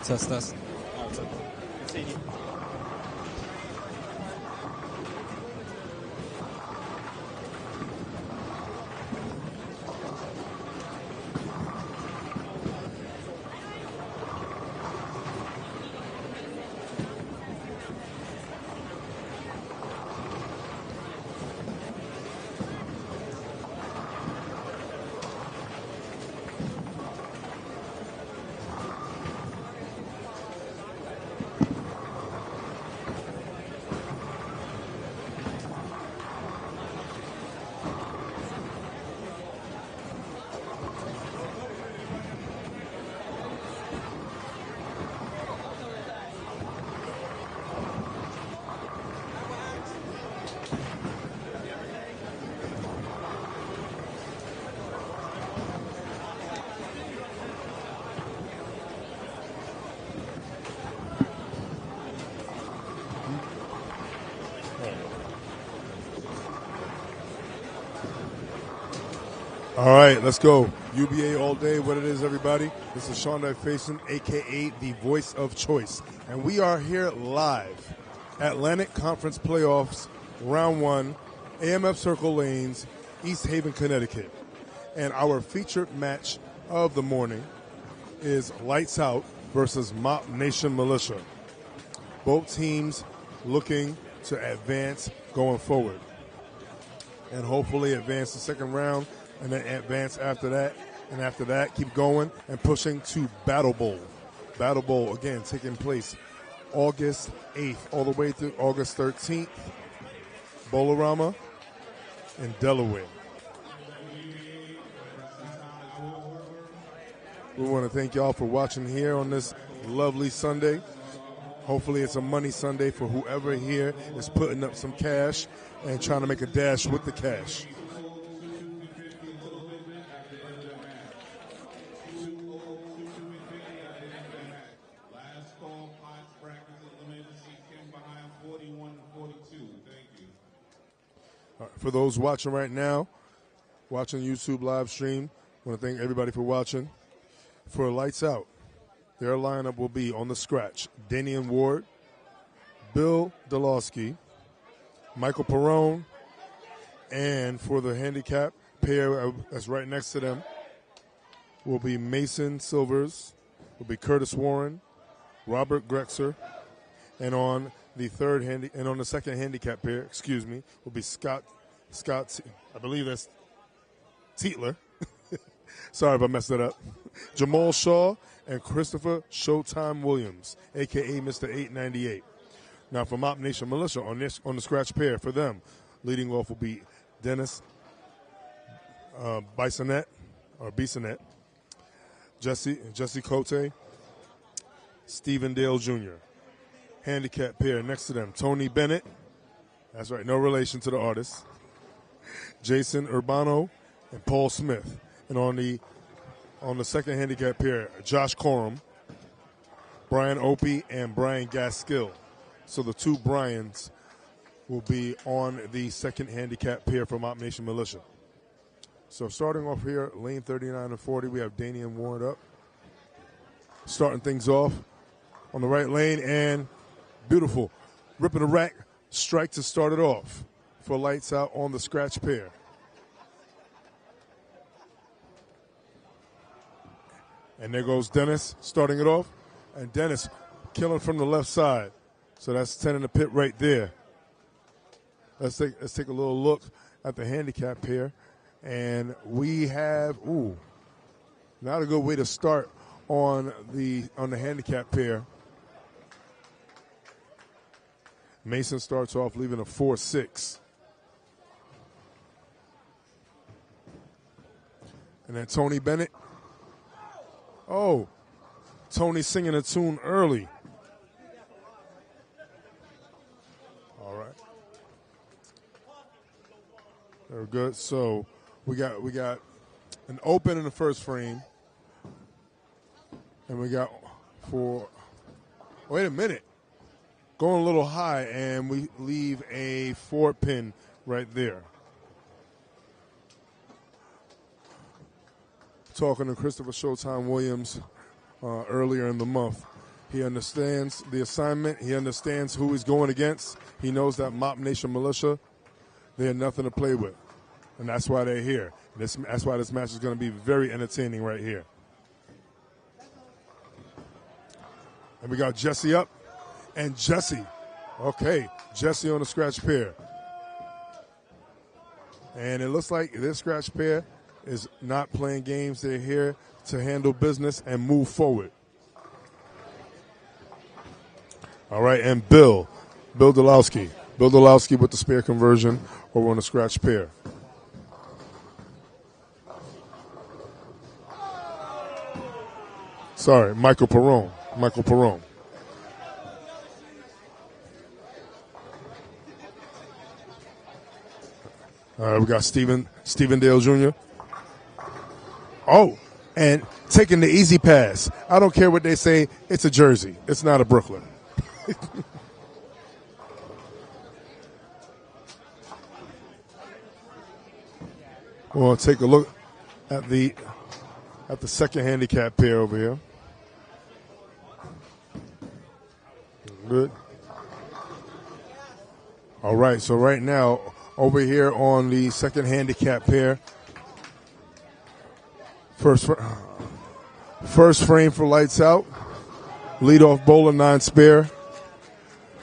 Test. All right, let's go. UBA all day. What it is, everybody? This is Sean Faison, a.k.a. the voice of choice. And we are here live. Atlantic Conference Playoffs, Round 1, AMF Circle Lanes, East Haven, Connecticut. And our featured match of the morning is Lights Out versus MOP Nation Militia. Both teams looking to advance going forward. And hopefully advance the second round and then advance after that. And after that, keep going and pushing to Battle Bowl. Battle Bowl, again, taking place August 8th all the way through August 13th. Bolorama in Delaware. We want to thank y'all for watching here on this lovely Sunday. Hopefully it's a money Sunday for whoever here is putting up some cash and trying to make a dash with the cash. For those watching right now, watching YouTube live stream, I want to thank everybody for watching. For Lights Out, their lineup will be on the scratch: Danian Ward, Bill Delosky, Michael Perrone, and for the handicap pair that's right next to them will be Mason Silvers, will be Curtis Warren, Robert Grexer, and on the second handicap pair, will be Scott, I believe that's Tietler. Sorry if I messed that up. Jamal Shaw and Christopher Showtime Williams, a.k.a. Mr. 898. Now for MOP Nation Militia, on the scratch pair for them, leading off will be Dennis Bisonette, Jesse Cote, Stephen Dale Jr. Handicap pair next to them, Tony Bennett. That's right, no relation to the artist. Jason Urbano and Paul Smith. And on the second handicap pair, Josh Corum, Brian Opie, and Brian Gaskill. So the two Bryans will be on the second handicap pair for MOP Nation Militia. So starting off here, lane 39 and 40, we have Danian Ward up. Starting things off on the right lane, and beautiful. Ripping the rack, strike to start it off for Lights Out on the scratch pair. And there goes Dennis starting it off. And Dennis killing from the left side. So that's 10 in the pit right there. Let's take a little look at the handicap pair. And we have, not a good way to start on the handicap pair. Mason starts off leaving a 4-6. And then Tony Bennett. Oh, Tony singing a tune early. All right. Very good. So we got an open in the first frame. And we got wait a minute. Going a little high, and we leave a 4-pin right there. Talking to Christopher Showtime Williams earlier in the month, He understands the assignment. He understands who he's going against. He knows that MOP Nation Militia, they're nothing to play with. And that's why they're here. That's why this match is going to be very entertaining right here. And we got Jesse up. And Jesse. Okay, Jesse on the scratch pair. And it looks like this scratch pair is not playing games. They're here to handle business and move forward. All right, and Bill Dolowski. Bill Dolowski with the spare conversion over on the scratch pair. Sorry, Michael Perrone. All right, we got Stephen Dale Jr. Oh, and taking the easy pass. I don't care what they say. It's a Jersey. It's not a Brooklyn. We'll take a look at the second handicap pair over here. Good. All right, so right now, over here on the second handicap pair, first frame for Lights Out, leadoff bowler 9 spare,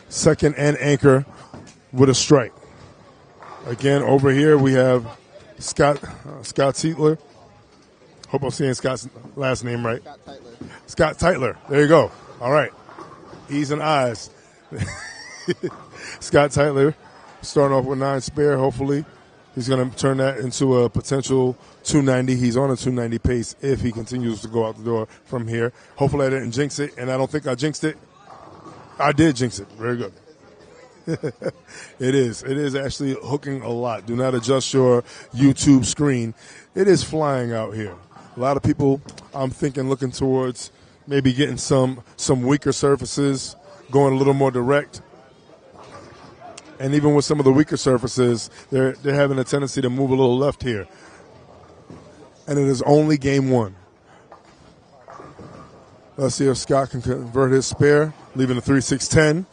second and anchor with a strike. Again, over here we have Scott Teitler. Hope I'm saying Scott's last name right. Scott Teitler. There you go. All right. E's and I's. Scott Teitler starting off with 9 spare. Hopefully he's going to turn that into a potential 290. He's on a 290 pace if he continues to go out the door from here. Hopefully I didn't jinx it, and I don't think I jinxed it. I did jinx it. Very good. It is actually hooking a lot. Do not adjust your YouTube screen. It is flying out here. A lot of people, I'm thinking, looking towards maybe getting some weaker surfaces, going a little more direct. And even with some of the weaker surfaces, they're having a tendency to move a little left here. And it is only game 1. Let's see if Scott can convert his spare, leaving a 3-6-10.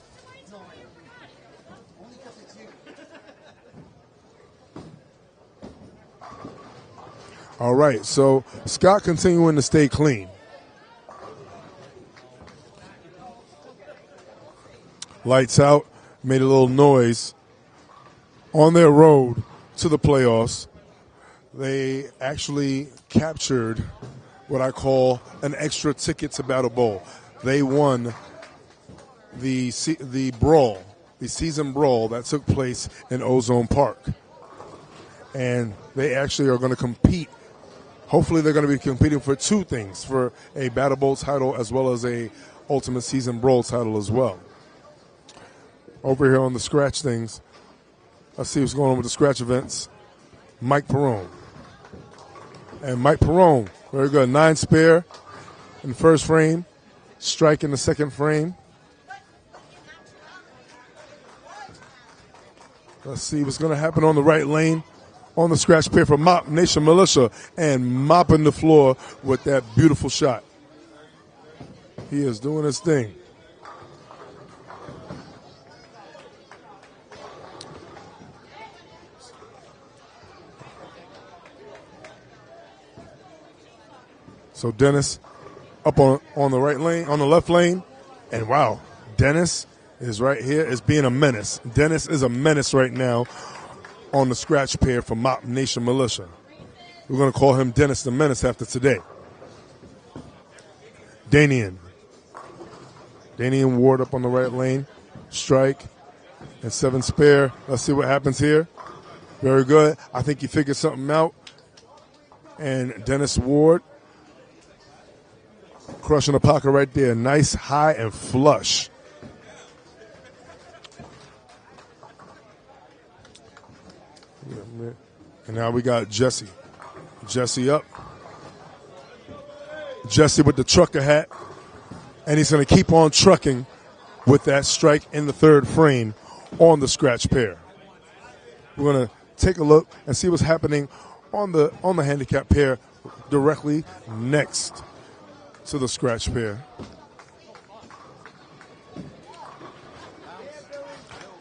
All right, so Scott continuing to stay clean. Lights Out made a little noise on their road to the playoffs. They actually captured what I call an extra ticket to Battle Bowl. They won the brawl, the season brawl that took place in Ozone Park. And they actually are going to compete. Hopefully they're going to be competing for 2 things, for a Battle Bowl title as well as a Ultimate Season Brawl title as well. Over here on the scratch things, let's see what's going on with the scratch events. Mike Perrone. And Mike Perrone, very good. 9 spare in the first frame, strike in the second frame. Let's see what's going to happen on the right lane. On the scratch pair for MOP Nation Militia, and mopping the floor with that beautiful shot. He is doing his thing. So Dennis up on the right lane, on the left lane, and wow, Dennis is right here, is being a menace. Dennis is a menace right now on the scratch pair for MOP Nation Militia. We're going to call him Dennis the Menace after today. Danian Ward up on the right lane. Strike and 7 spare. Let's see what happens here. Very good. I think he figured something out. And Dennis Ward crushing the pocket right there. Nice, high, and flush. And now we got Jesse. Jesse up. Jesse with the trucker hat. And he's going to keep on trucking with that strike in the third frame on the scratch pair. We're going to take a look and see what's happening on the handicap pair directly next to the scratch pair.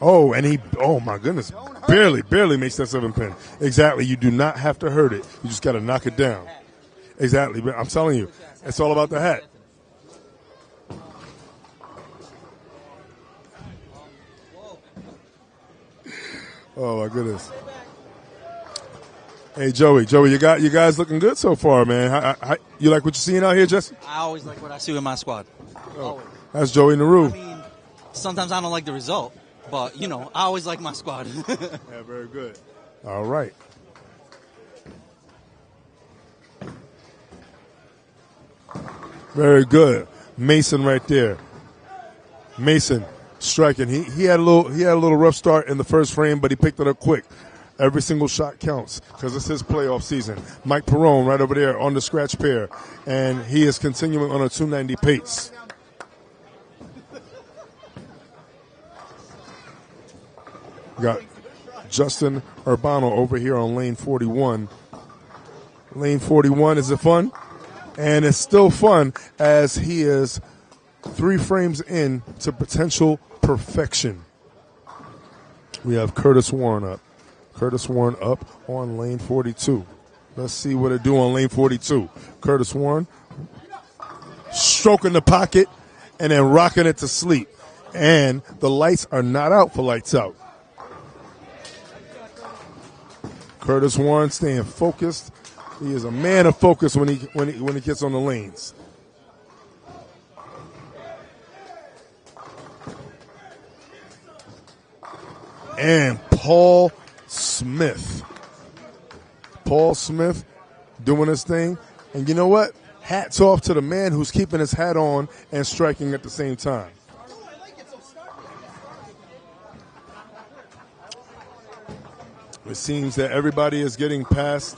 Oh, and he, oh my goodness, barely makes that 7-pin. Exactly. You do not have to hurt it. You just got to knock it down. Exactly. But I'm telling you, it's all about the hat. Oh my goodness. Hey Joey, you guys looking good so far, man. You like what you're seeing out here, Jesse? I always like what I see with my squad. Oh, that's Joey Naru. I mean, sometimes I don't like the result, but I always like my squad. Yeah, very good. All right. Very good. Mason right there. Mason striking. He had a little rough start in the first frame, but he picked it up quick. Every single shot counts because it's his playoff season. Mike Perrone right over there on the scratch pair, and he is continuing on a 290 pace. Got Justin Urbano over here on lane 41. Lane 41, is it fun? And it's still fun as he is 3 frames in to potential perfection. We have Curtis Warren up. Curtis Warren up on lane 42. Let's see what it do on lane 42. Curtis Warren stroking the pocket and then rocking it to sleep. And the lights are not out for Lights Out. Curtis Warren staying focused. He is a man of focus when he gets on the lanes. And Paul Smith doing his thing. And you know what? Hats off to the man who's keeping his hat on and striking at the same time. It seems that everybody is getting past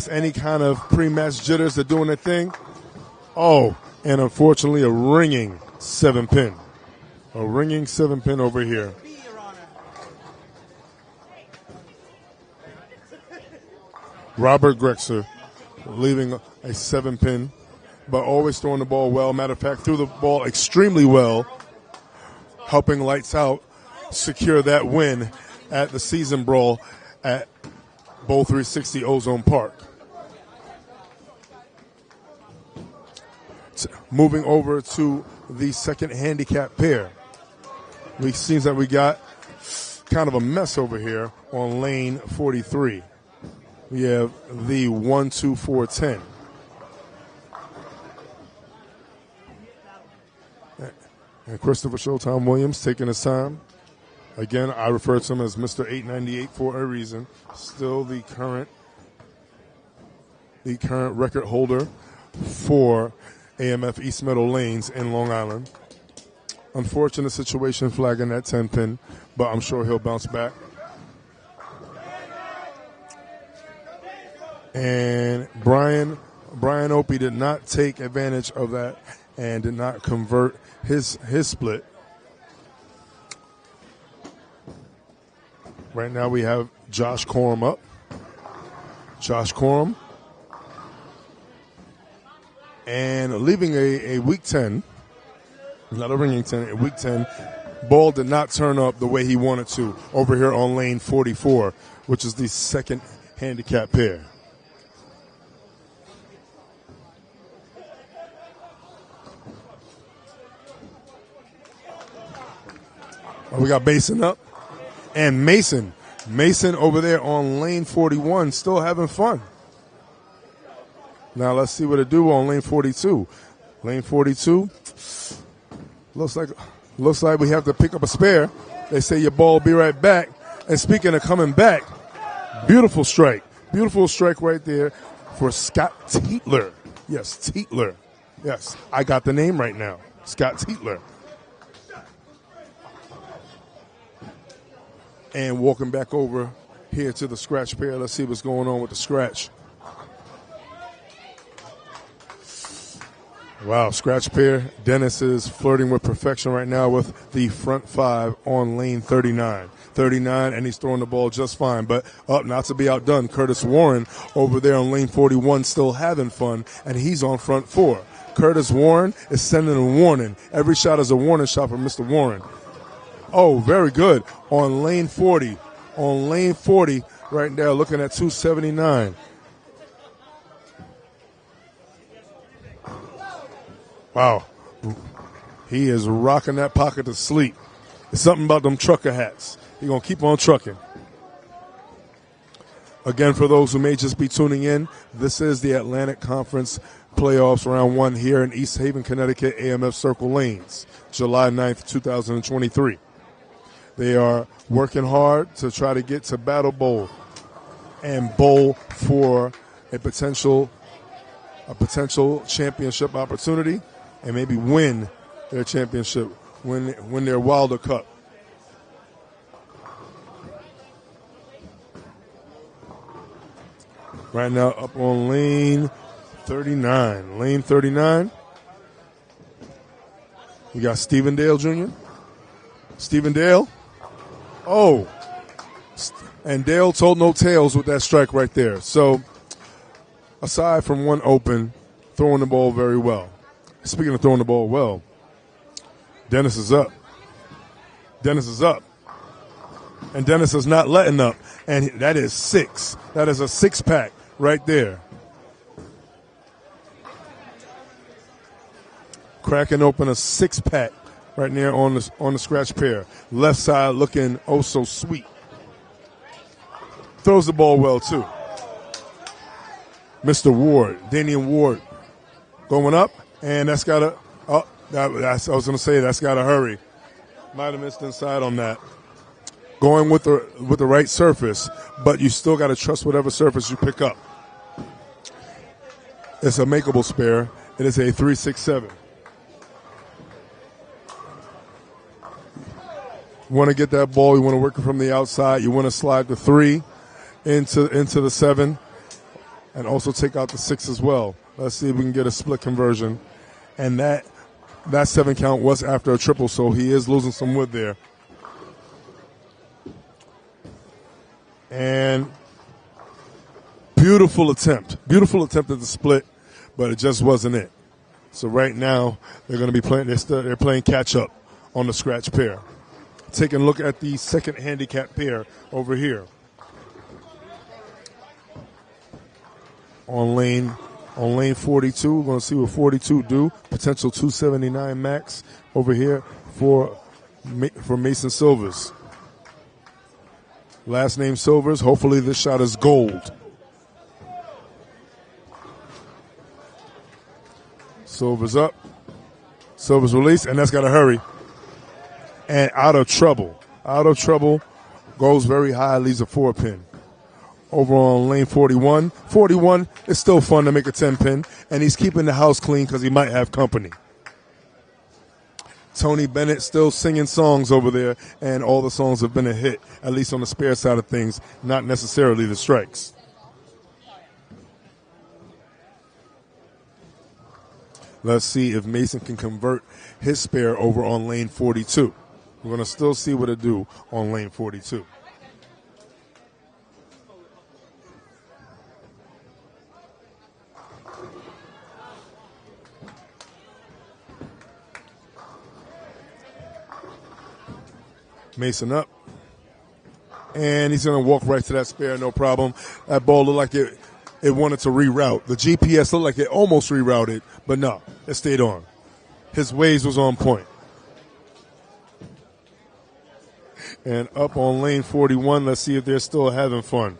any kind of pre-match jitters. They're doing their thing. Oh, and unfortunately a ringing 7-pin. A ringing 7-pin over here. Robert Grexer leaving a 7-pin, but always throwing the ball well. Matter of fact, threw the ball extremely well, helping Lights Out secure that win at the season brawl at Bowl 360 Ozone Park. Moving over to the second handicap pair. It seems that we got kind of a mess over here on lane 43. We have the 1-2-4-10. And Christopher Showtime Williams taking his time. Again, I refer to him as Mr. 898 for a reason. Still the current record holder for AMF East Meadow Lanes in Long Island. Unfortunate situation flagging that 10-pin, but I'm sure he'll bounce back. And Brian Opie did not take advantage of that and did not convert his split. Right now we have Josh Corum up. Josh Corum. And leaving a week 10, not a ringing 10, a week 10, ball did not turn up the way he wanted to over here on lane 44, which is the second handicap pair. We got Mason up. And Mason over there on lane 41, still having fun. Now let's see what it do on lane 42. Lane 42, looks like we have to pick up a spare. They say your ball will be right back. And speaking of coming back, beautiful strike right there for Scott Tietler. Yes, Tietler. Yes, I got the name right now. Scott Tietler. And walking back over here to the scratch pair. Let's see what's going on with the scratch. Wow, scratch pair. Dennis is flirting with perfection right now with the front 5 on lane 39. 39, and he's throwing the ball just fine. But not to be outdone, Curtis Warren over there on lane 41 still having fun, and he's on front 4. Curtis Warren is sending a warning. Every shot is a warning shot for Mr. Warren. Oh, very good. On lane 40. On lane 40 right now, looking at 279. Wow. He is rocking that pocket to sleep. It's something about them trucker hats. He's going to keep on trucking. Again, for those who may just be tuning in, this is the Atlantic Conference Playoffs Round 1 here in East Haven, Connecticut, AMF Circle Lanes, July 9th, 2023. They are working hard to try to get to Battle Bowl and bowl for a potential championship opportunity and maybe win their championship, win their Wilder Cup. Right now up on lane 39. Lane 39. We got Stephen Dale Jr. Stephen Dale. Oh. And Dale told no tales with that strike right there. So, aside from one open, throwing the ball very well. Speaking of throwing the ball well, Dennis is up. Dennis is up. And Dennis is not letting up. And that is 6. That is a 6-pack right there. Cracking open a 6-pack right there on the scratch pair. Left side looking oh so sweet. Throws the ball well too. Mr. Ward, Danian Ward, going up, and that's got to. Oh, I was going to say that's got to hurry. Might have missed inside on that. Going with the right surface, but you still got to trust whatever surface you pick up. It's a makeable spare. It is a 3-6-7. You want to get that ball. You want to work it from the outside. You want to slide the 3 into the 7, and also take out the 6 as well. Let's see if we can get a split conversion. And that 7 count was after a triple, so he is losing some wood there. And beautiful attempt at the split, but it just wasn't it. So right now they're going to be playing. They're playing catch up on the scratch pair. Taking a look at the second handicap pair over here. On lane 42, we're going to see what 42 do. Potential 279 max over here for Mason Silvers. Last name Silvers. Hopefully this shot is gold. Silvers up. Silvers release, and that's got to hurry. And out of trouble. Out of trouble. Goes very high, leaves a 4-pin. Over on lane 41. 41 is still fun to make a 10-pin, and he's keeping the house clean because he might have company. Tony Bennett still singing songs over there, and all the songs have been a hit, at least on the spare side of things, not necessarily the strikes. Let's see if Mason can convert his spare over on lane 42. We're going to still see what it do on lane 42. Mason up. And he's going to walk right to that spare, no problem. That ball looked like it wanted to reroute. The GPS looked like it almost rerouted, but no, it stayed on. His waves was on point. And up on lane 41, let's see if they're still having fun.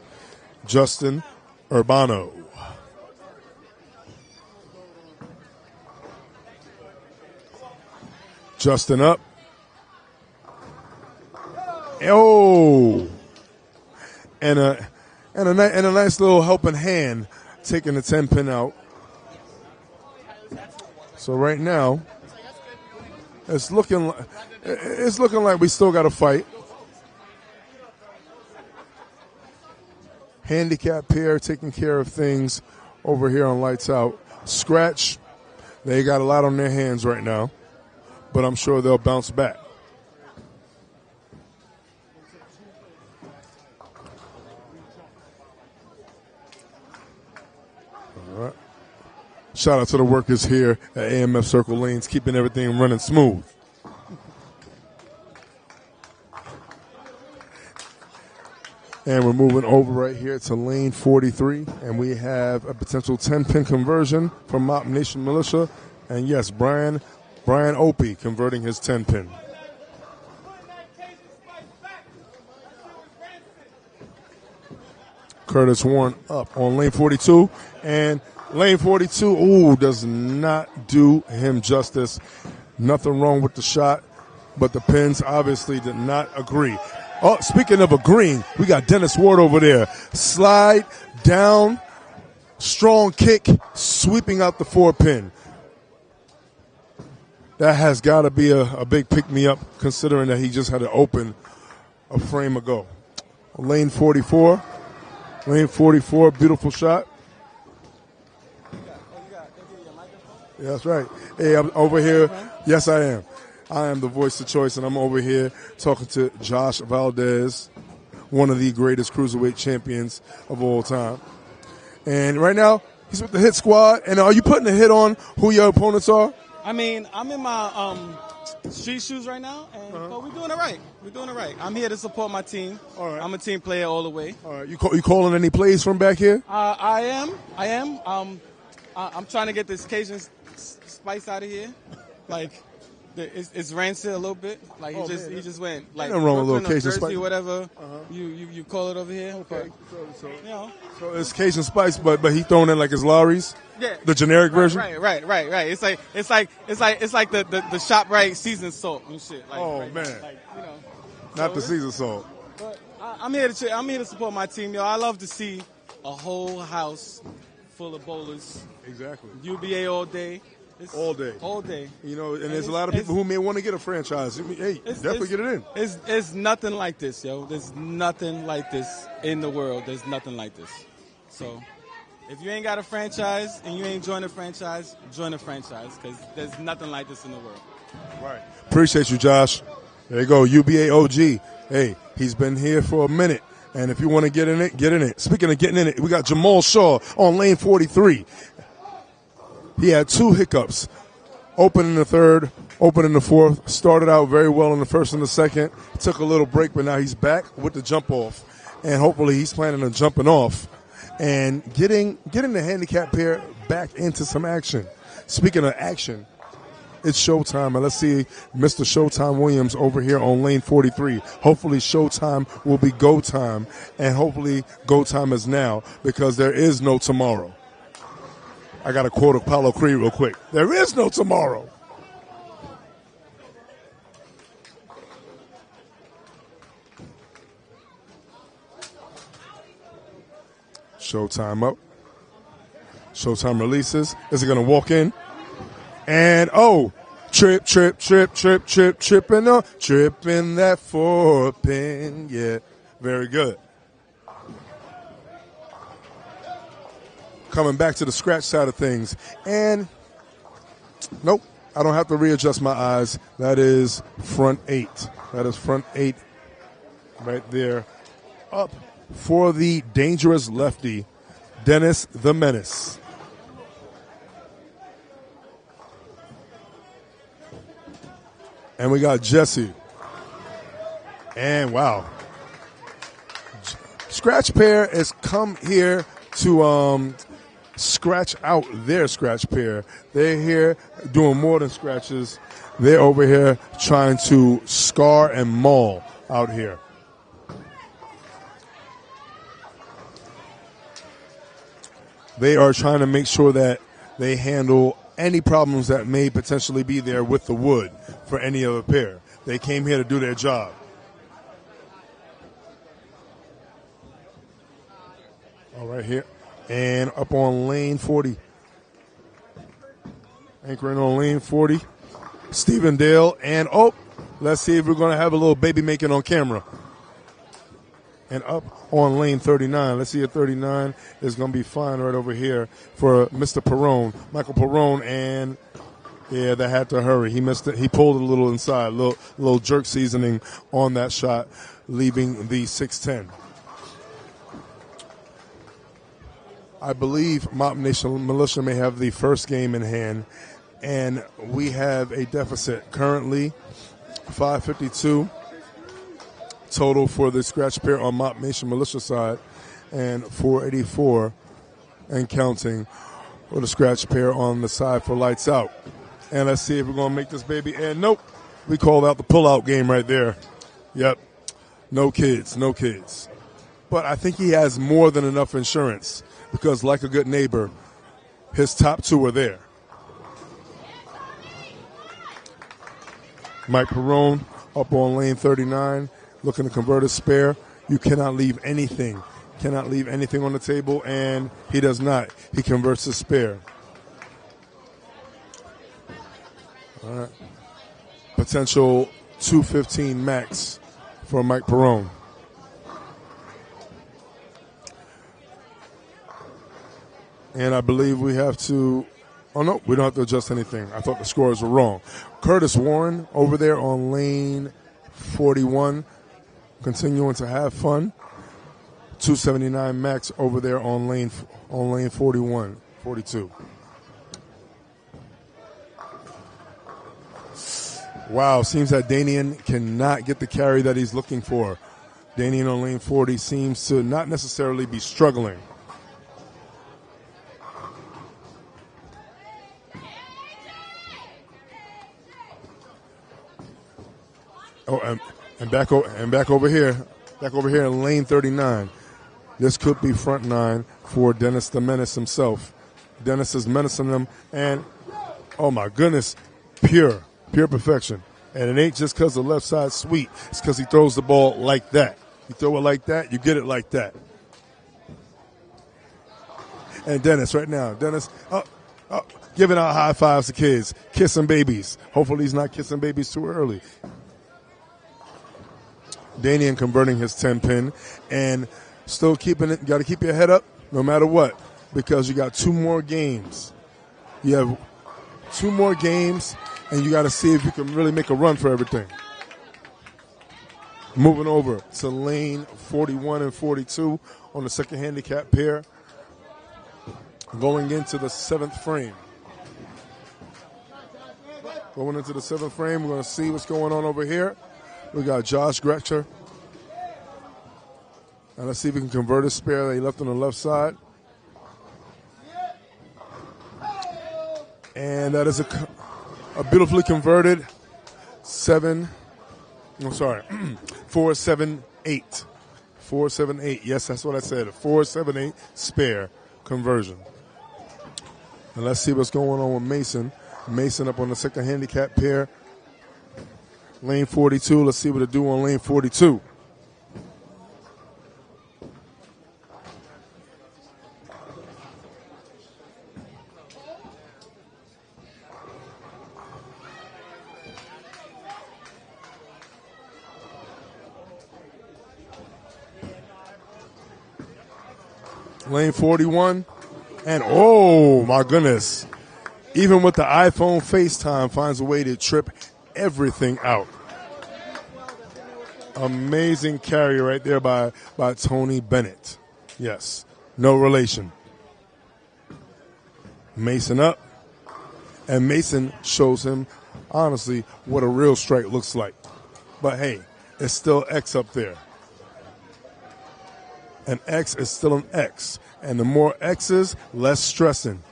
Justin Urbano. Justin up. Oh, and a nice little helping hand, taking the 10-pin out. So right now, it's looking like we still got to fight. Handicap pair taking care of things over here on Lights Out. Scratch, they got a lot on their hands right now, but I'm sure they'll bounce back. All right. Shout out to the workers here at AMF Circle Lanes, keeping everything running smooth. And we're moving over right here to lane 43, and we have a potential 10-pin conversion from MOP Nation Militia. And yes, Brian Opie converting his 10-pin. Curtis Warren up on lane 42, and lane 42, does not do him justice. Nothing wrong with the shot, but the pins obviously did not agree. Oh, speaking of agreeing, we got Dennis Ward over there. Slide down, strong kick, sweeping out the 4-pin. That has got to be a big pick-me-up, considering that he just had to open a frame ago. Lane 44, beautiful shot. Yeah, that's right. Hey, I'm over here. Yes, I am. I am the voice of choice, and I'm over here talking to Josh Valdez, one of the greatest cruiserweight champions of all time. And right now, he's with the Hit Squad. And are you putting a hit on who your opponents are? I mean, I'm in my street shoes right now, and but we're doing it right. We're doing it right. I'm here to support my team. All right. I'm a team player all the way. All right. You calling any plays from back here? I am. I'm trying to get this Cajun spice out of here. Like, it's rancid a little bit. Like he just went like nothing wrong with a little Brooklyn or Cajun Jersey, spice. whatever you call it over here. Okay. But, So, you know. so it's Cajun spice, but he throwing in like his Lowry's? Yeah. The generic version? Right. It's like the ShopRite seasoned salt and shit. Like, man. Like, you know. Not the seasoned salt. But I'm here to support my team, yo. I love to see a whole house full of bowlers. Exactly. UBA all day. All day. All day. You know, and there's a lot of people who may want to get a franchise. Hey, definitely get it in. It's nothing like this, yo. There's nothing like this in the world. There's nothing like this. So, if you ain't got a franchise and you ain't joined a franchise, join a franchise because there's nothing like this in the world. Right. Appreciate you, Josh. There you go, UBA OG. Hey, he's been here for a minute. And if you want to get in it, get in it. Speaking of getting in it, we got Jamal Shaw on lane 43. He had 2 hiccups. Open in the third, open in the fourth. Started out very well in the first and the second. Took a little break, but now he's back with the jump off. And hopefully he's planning on jumping off and getting the handicap pair back into some action. Speaking of action, it's showtime. And let's see Mr. Showtime Williams over here on lane 43. Hopefully showtime will be go time. And hopefully go time is now because there is no tomorrow. I got to quote Apollo Creed real quick. There is no tomorrow. Showtime up. Showtime releases. Is it going to walk in? And, tripping that 4-pin. Yeah, very good. Coming back to the scratch side of things. And, nope, I don't have to readjust my eyes. That is front 8. That is front 8 right there. Up for the dangerous lefty, Dennis the Menace. And we got Jesse. And, wow. Scratch pair has come here to scratch out their scratch pair. They're here doing more than scratches. They're over here trying to scar and maul out here. They are trying to make sure that they handle any problems that may potentially be there with the wood for any other pair. They came here to do their job. All right, here. And up on lane 40. Anchoring on lane 40. Stephen Dale. And, let's see if we're going to have a little baby making on camera. And up on lane 39. Let's see if 39 is going to be fine right over here for Mr. Perrone. Michael Perrone. And, yeah, they had to hurry. He missed it. He pulled a little inside. A little jerk seasoning on that shot, leaving the 610. I believe MOP Nation Militia may have the first game in hand, and we have a deficit currently 5:52 total for the scratch pair on MOP Nation Militia side, and 484 and counting for the scratch pair on the side for Lights Out. And let's see if we're going to make this baby. And nope, we called out the pullout game right there. Yep, no kids, no kids. But I think he has more than enough insurance because, like a good neighbor, his top two are there. Mike Perrone up on lane 39, looking to convert a spare. You cannot leave anything. Cannot leave anything on the table, and he does not. He converts a spare. All right. Potential 215 max for Mike Perrone. And I believe we have to, oh no, we don't have to adjust anything. I thought the scores were wrong. Curtis Warren over there on lane 41, continuing to have fun. 279 max over there on lane 41, 42. Wow, seems that Danian cannot get the carry that he's looking for. Danian on lane 40 seems to not necessarily be struggling. Oh, and back over here in lane 39. This could be front nine for Dennis the Menace himself. Dennis is menacing them, and oh my goodness, pure perfection. And it ain't just because the left side's sweet. It's because he throws the ball like that. You throw it like that, you get it like that. And Dennis right now, giving out high fives to kids, kissing babies. Hopefully he's not kissing babies too early. Danian converting his 10-pin and still keeping it. You got to keep your head up no matter what because you got two more games. You have two more games, and you got to see if you can really make a run for everything. Moving over to lane 41 and 42 on the second handicap pair. Going into the seventh frame. Going into the seventh frame, we're going to see what's going on over here. We got Josh Gretcher. And let's see if we can convert a spare that he left on the left side. And that is a beautifully converted 478. 478. Yes, that's what I said. A 478 spare conversion. And let's see what's going on with Mason. Mason up on the second handicap pair. Lane 42. Let's see what it do on lane 42. Lane 41. And oh my goodness. Even with the iPhone FaceTime finds a way to trip everything out. Amazing carry right there by Tony Bennett. Yes, no relation. Mason up. And Mason shows him, honestly, what a real strike looks like. But hey, it's still X up there. An X is still an X. And the more X's, less stressing.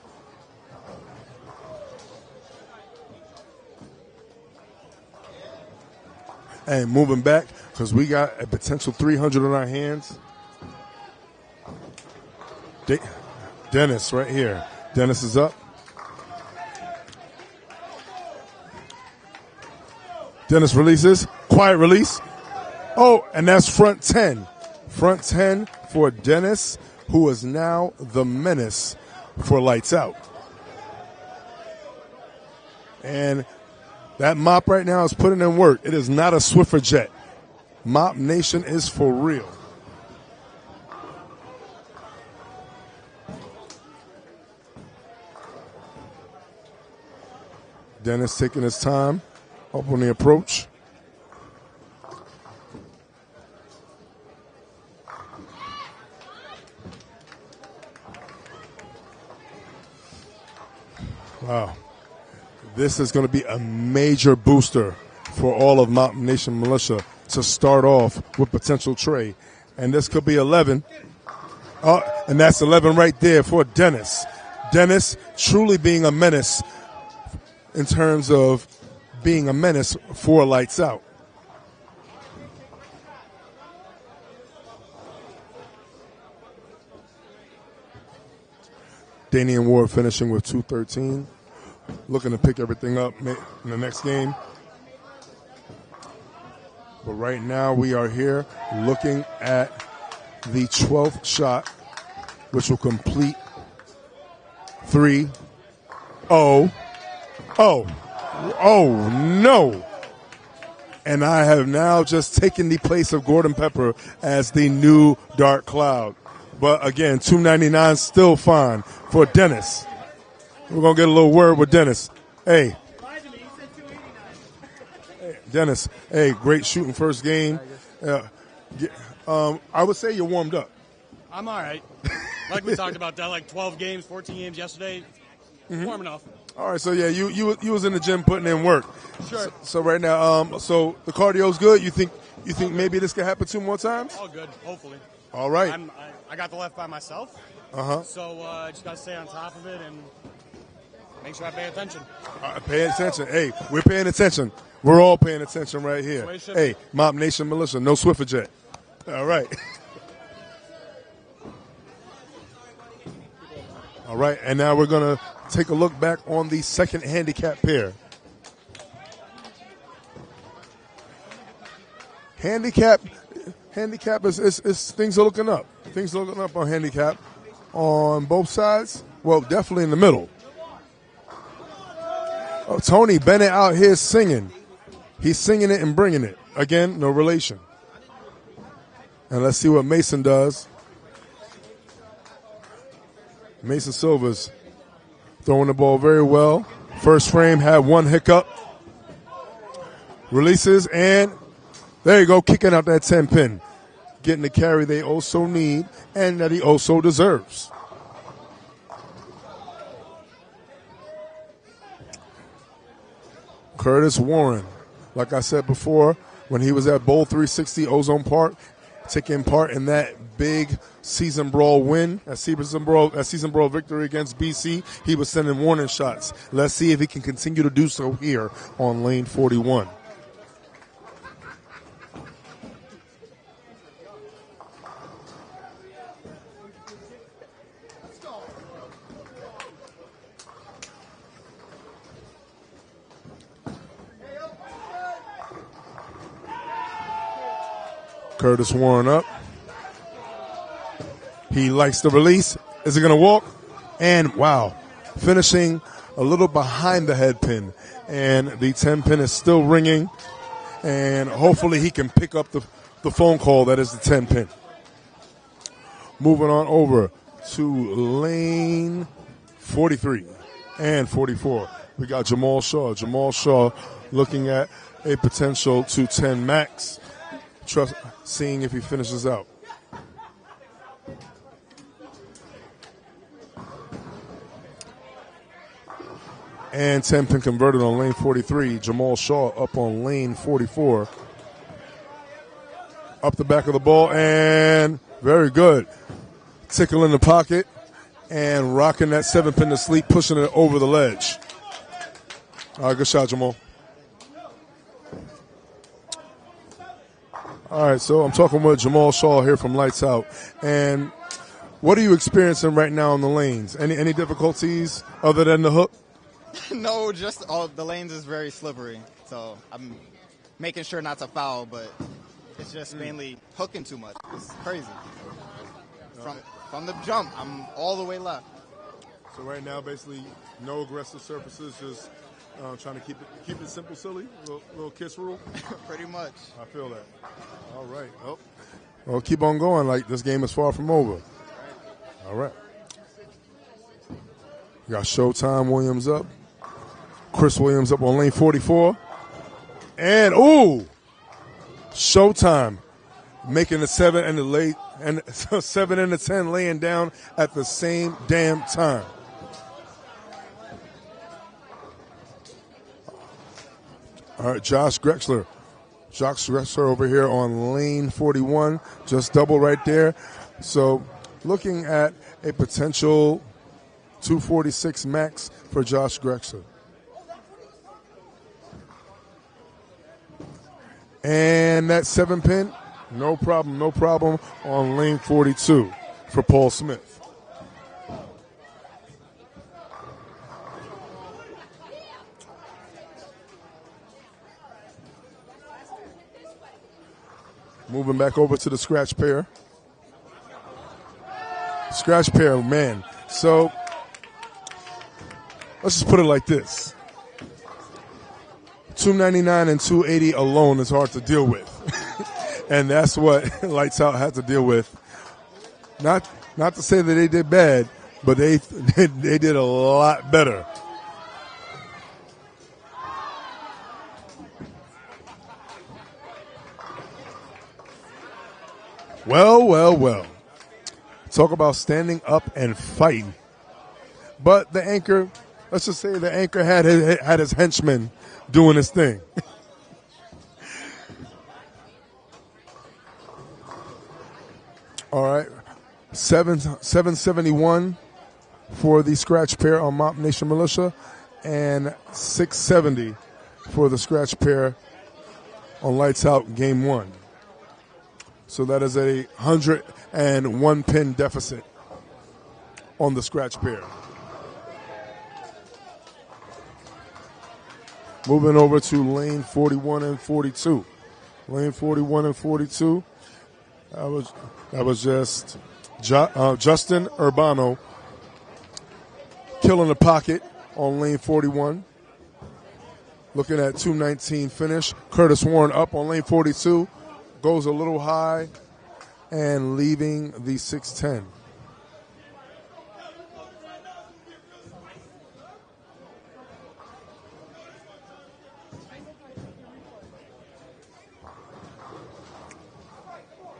And moving back, because we got a potential 300 on our hands. Dennis right here. Dennis is up. Dennis releases. Quiet release. Oh, and that's front 10. Front 10 for Dennis, who is now the menace for Lights Out. And that mop right now is putting in work. It is not a Swiffer jet. Mop Nation is for real. Dennis taking his time up on the approach. Wow. This is going to be a major booster for all of Mountain Nation Militia to start off with potential tray. And this could be 11. And that's 11 right there for Dennis. Dennis truly being a menace in terms of being a menace for Lights Out. Danian Ward finishing with 213. Looking to pick everything up in the next game. But right now we are here looking at the 12th shot, which will complete 3-0. Oh, no. And I have now just taken the place of Gordon Pepper as the new dark cloud. But again, $2.99 still fine for Dennis. We're going to get a little word with Dennis. Hey, Dennis, hey, great shooting first game. I would say you're warmed up. I'm all right. Like we talked about that, like 12 games, 14 games yesterday. Warm enough. All right, so yeah, you was in the gym putting in work. Sure. So right now, so the cardio's good. You think maybe this could happen 2 more times? All good, hopefully. All right. I got the left by myself. So I just got to stay on top of it and make sure I pay attention. Pay attention. Hey, we're paying attention. We're all paying attention right here. Hey, MOP Nation Militia, no Swifferjet. All right. All right, and now we're going to take a look back on the second handicap pair. Handicap is things are looking up. Things are looking up on handicap on both sides. Well, definitely in the middle. Oh, Tony Bennett out here singing. He's singing it and bringing it. Again, no relation. And let's see what Mason does. Mason Silvers throwing the ball very well. First frame had one hiccup. Releases, and there you go, kicking out that 10 pin. Getting the carry they also need and that he also deserves. Curtis Warren, like I said before, when he was at Bowl 360 Ozone Park, taking part in that big season brawl win, that season brawl victory against BC, he was sending warning shots. Let's see if he can continue to do so here on lane 41. Curtis Warren up. He likes the release. Is he going to walk? And wow, finishing a little behind the head pin. And the 10 pin is still ringing. And hopefully he can pick up the phone call that is the 10 pin. Moving on over to lane 43 and 44. We got Jamal Shaw. Jamal Shaw looking at a potential 210 max. Seeing if he finishes out. And 10 pin converted on lane 43. Jamal Shaw up on lane 44. Up the back of the ball, and very good. Tickle in the pocket and rocking that 7 pin to sleep, pushing it over the ledge. All right, good shot, Jamal. All right, so I'm talking with Jamal Shaw here from Lights Out. And what are you experiencing right now in the lanes? Any difficulties other than the hook? No, just the lanes is very slippery. So I'm making sure not to foul, but it's just mainly hooking too much. It's crazy. From the jump, I'm all the way left. So right now, basically, no aggressive surfaces, just trying to keep it simple, silly, little kiss rule. Pretty much. I feel that. All right. Well, keep on going. Like this game is far from over. All right. We got Showtime Williams up. Chris Williams up on lane 44. And Showtime making the 7 and the late and 7 and the 10 laying down at the same damn time. All right, Josh Grexler Josh Grexer over here on lane 41, just double right there. So looking at a potential 246 max for Josh Grexer. And that 7-pin, no problem on lane 42 for Paul Smith. Moving back over to the scratch pair. Scratch pair, man. So let's just put it like this. $299 and $280 alone is hard to deal with. And that's what Lights Out had to deal with. Not to say that they did bad, but they did a lot better. Well. Talk about standing up and fighting. But the anchor, let's just say the anchor had his henchmen doing his thing. All right. 771 for the scratch pair on MOP Nation Militia and 670 for the scratch pair on Lights Out Game 1. So that is a 101 pin deficit on the scratch pair. Moving over to lane 41 and 42. Lane 41 and 42. That was just Justin Urbano killing the pocket on lane 41. Looking at 219 finish. Curtis Warren up on lane 42. Goes a little high and leaving the 610.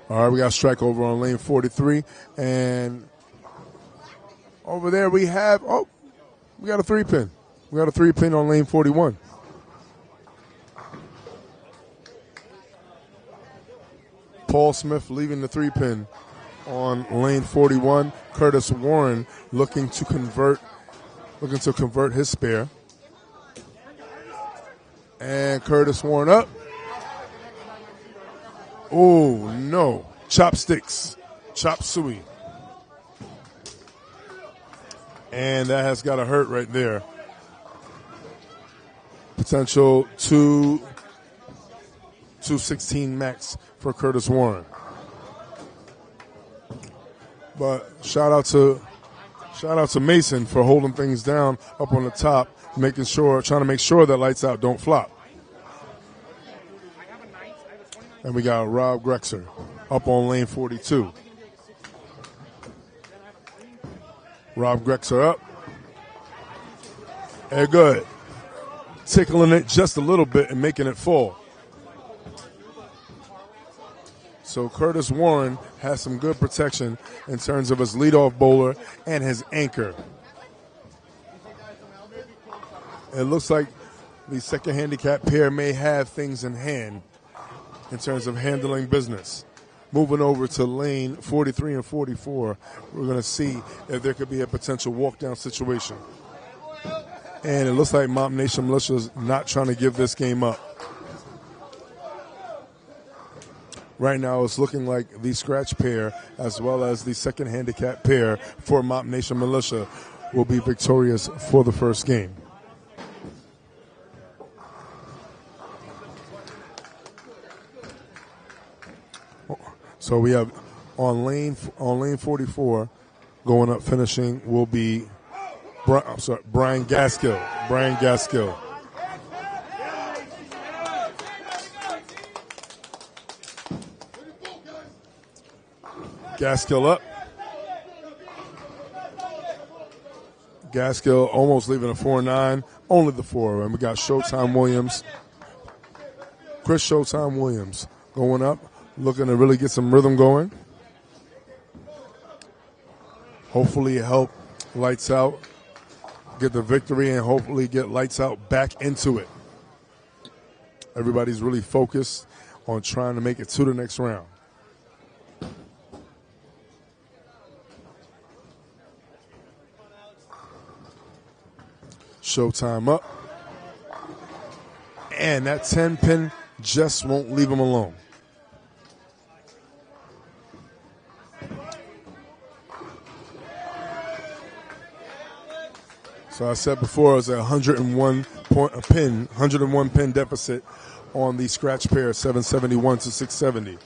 All right, we got a strike over on lane 43. And over there we have, we got a 3-pin. We got a 3-pin on lane 41. Paul Smith leaving the 3-pin on lane 41. Curtis Warren looking to convert his spare. And Curtis Warren up. Oh, no. Chopsticks. Chop suey. And that has got to hurt right there. Potential 216 max for Curtis Warren. But shout out to Mason for holding things down up on the top, trying to make sure that Lights Out don't flop. And we got Rob Grexer up on lane 42. Rob Grexer up. They're good. Tickling it just a little bit and making it fall. So Curtis Warren has some good protection in terms of his leadoff bowler and his anchor. It looks like the second handicap pair may have things in hand in terms of handling business. Moving over to lane 43 and 44, we're going to see if there could be a potential walk-down situation. And it looks like MOP Nation Militia is not trying to give this game up. Right now it's looking like the scratch pair as well as the second handicap pair for MOP Nation Militia will be victorious for the first game. So we have on lane 44 going up finishing will be Brian Gaskill. Brian Gaskill. Gaskill up. Gaskill almost leaving a 4-9. Only the 4. And we got Showtime Williams. Chris Showtime Williams going up. Looking to really get some rhythm going. Hopefully help Lights Out get the victory and hopefully get Lights Out back into it. Everybody's really focused on trying to make it to the next round. Showtime up. And that 10-pin just won't leave him alone. So I said before, it was a 101 pin deficit on the scratch pair, 771 to 670.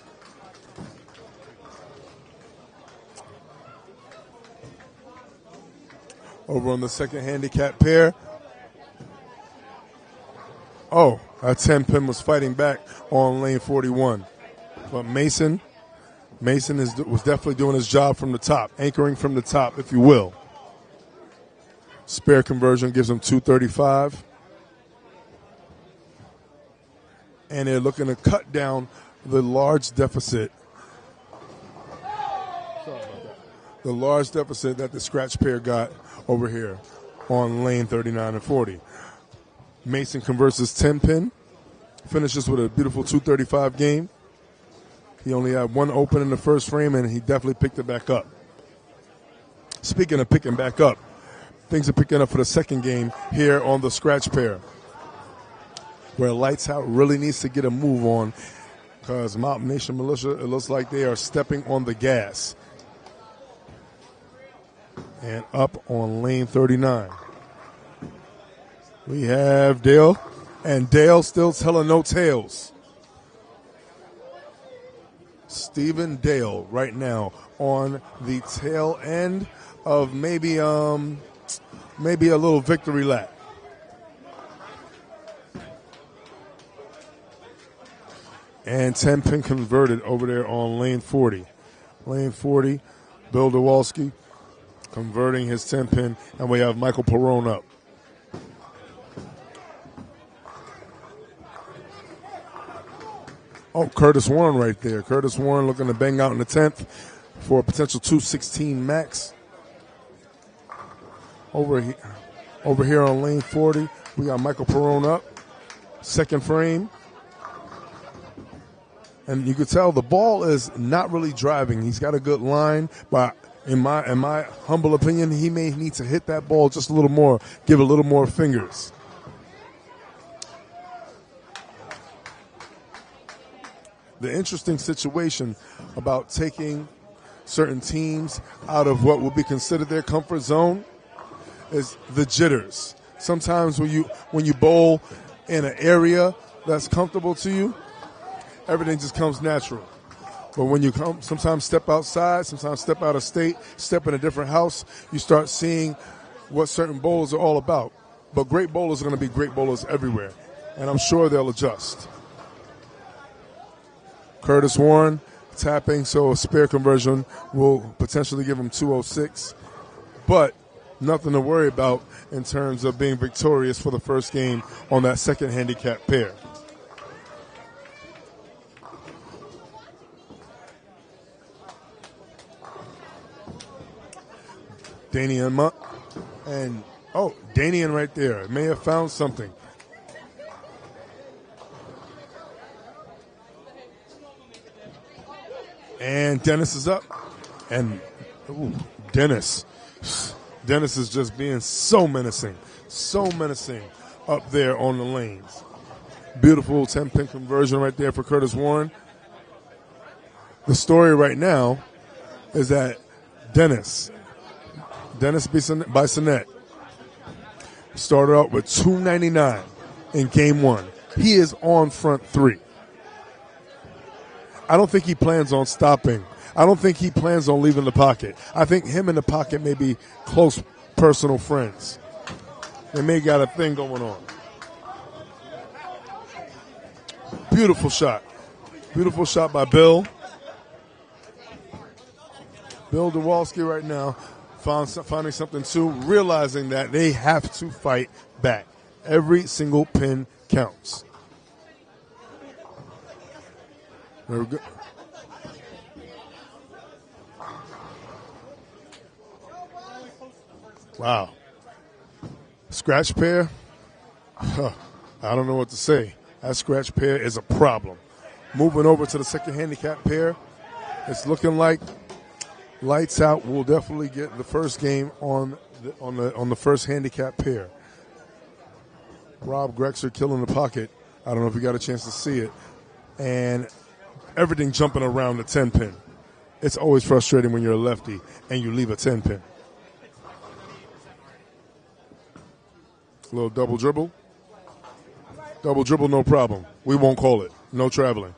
Over on the second handicap pair. Oh, that 10-pin was fighting back on lane 41. But Mason was definitely doing his job from the top, anchoring from the top, if you will. Spare conversion gives him 235. And they're looking to cut down the large deficit. The large deficit that the scratch pair got over here on lane 39 and 40. Mason converts his 10-pin, finishes with a beautiful 235 game. He only had one open in the first frame, and he definitely picked it back up. Speaking of picking back up, things are picking up for the second game here on the scratch pair, where Lightz Out really needs to get a move on, because MOP Nation Militia, it looks like they are stepping on the gas. And up on lane 39. We have Dale, and Dale still telling no tales. Stephen Dale right now on the tail end of maybe a little victory lap. And 10-pin converted over there on lane 40. Lane 40, Bill Dewalski converting his 10-pin, and we have Michael Perrone up. Oh, Curtis Warren right there. Curtis Warren looking to bang out in the 10th for a potential 216 max. Over here on lane 40, we got Michael Perrone up. Second frame. And you can tell the ball is not really driving. He's got a good line, but in my humble opinion, he may need to hit that ball just a little more, give a little more fingers. The interesting situation about taking certain teams out of what would be considered their comfort zone is the jitters. Sometimes when you bowl in an area that's comfortable to you, everything just comes natural. But when you sometimes step outside, sometimes step out of state, step in a different house, you start seeing what certain bowlers are all about. But great bowlers are going to be great bowlers everywhere, and I'm sure they'll adjust. Curtis Warren tapping, so a spare conversion will potentially give him 206. But nothing to worry about in terms of being victorious for the first game on that second handicap pair. Danian Danian right there may have found something. And Dennis is up. And Dennis is just being so menacing up there on the lanes. Beautiful 10-pin conversion right there for Curtis Warren. The story right now is that Dennis Bissonnette started out with 299 in game one. He is on front three. I don't think he plans on stopping. I don't think he plans on leaving the pocket. I think him and the pocket may be close personal friends. They may got a thing going on. Beautiful shot. Beautiful shot by Bill. Bill Dewalski right now finding something too, realizing that they have to fight back. Every single pin counts. There we go. Wow. Scratch pair? I don't know what to say. That scratch pair is a problem. Moving over to the second handicap pair, it's looking like Lights Out will definitely get the first game on the first handicap pair. Rob Grexer killing the pocket. I don't know if you got a chance to see it. And everything jumping around the 10-pin. It's always frustrating when you're a lefty and you leave a 10-pin. A little double dribble. Double dribble, no problem. We won't call it. No traveling.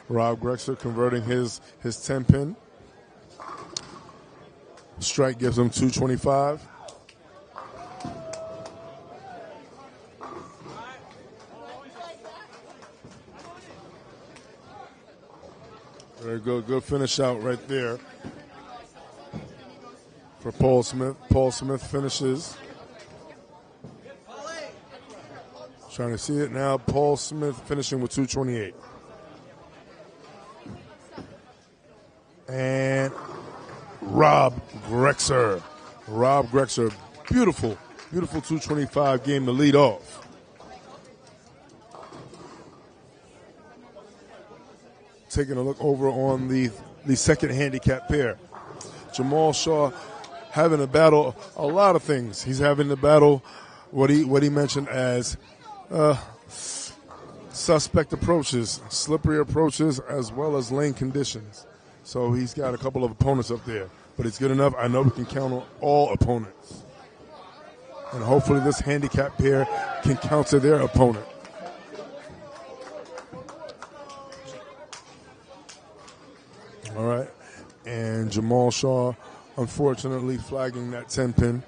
Rob Grexer converting his 10-pin. Strike gives him 225. Very good. Good finish out right there for Paul Smith. Paul Smith finishes. Trying to see it now. Paul Smith finishing with 228. And Rob Grexer. Rob Grexer. Beautiful, beautiful 225 game to lead off. Taking a look over on the second handicap pair. Jamal Shaw having to battle a lot of things. He's having to battle what he mentioned as suspect approaches, slippery approaches, as well as lane conditions. So he's got a couple of opponents up there, but it's good enough. I know we can count on all opponents. And hopefully this handicap pair can counter their opponent. All right. And Jamal Shaw, unfortunately, flagging that 10-pin.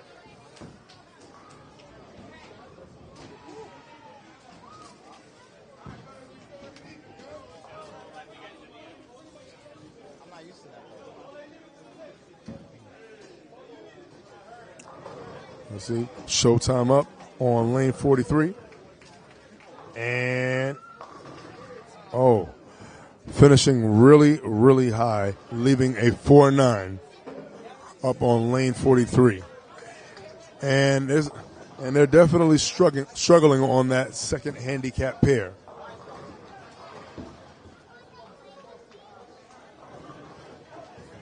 Let's see. Showtime up on lane 43. And, finishing really, really high, leaving a 4-9 up on lane 43. And they're definitely struggling on that second handicap pair.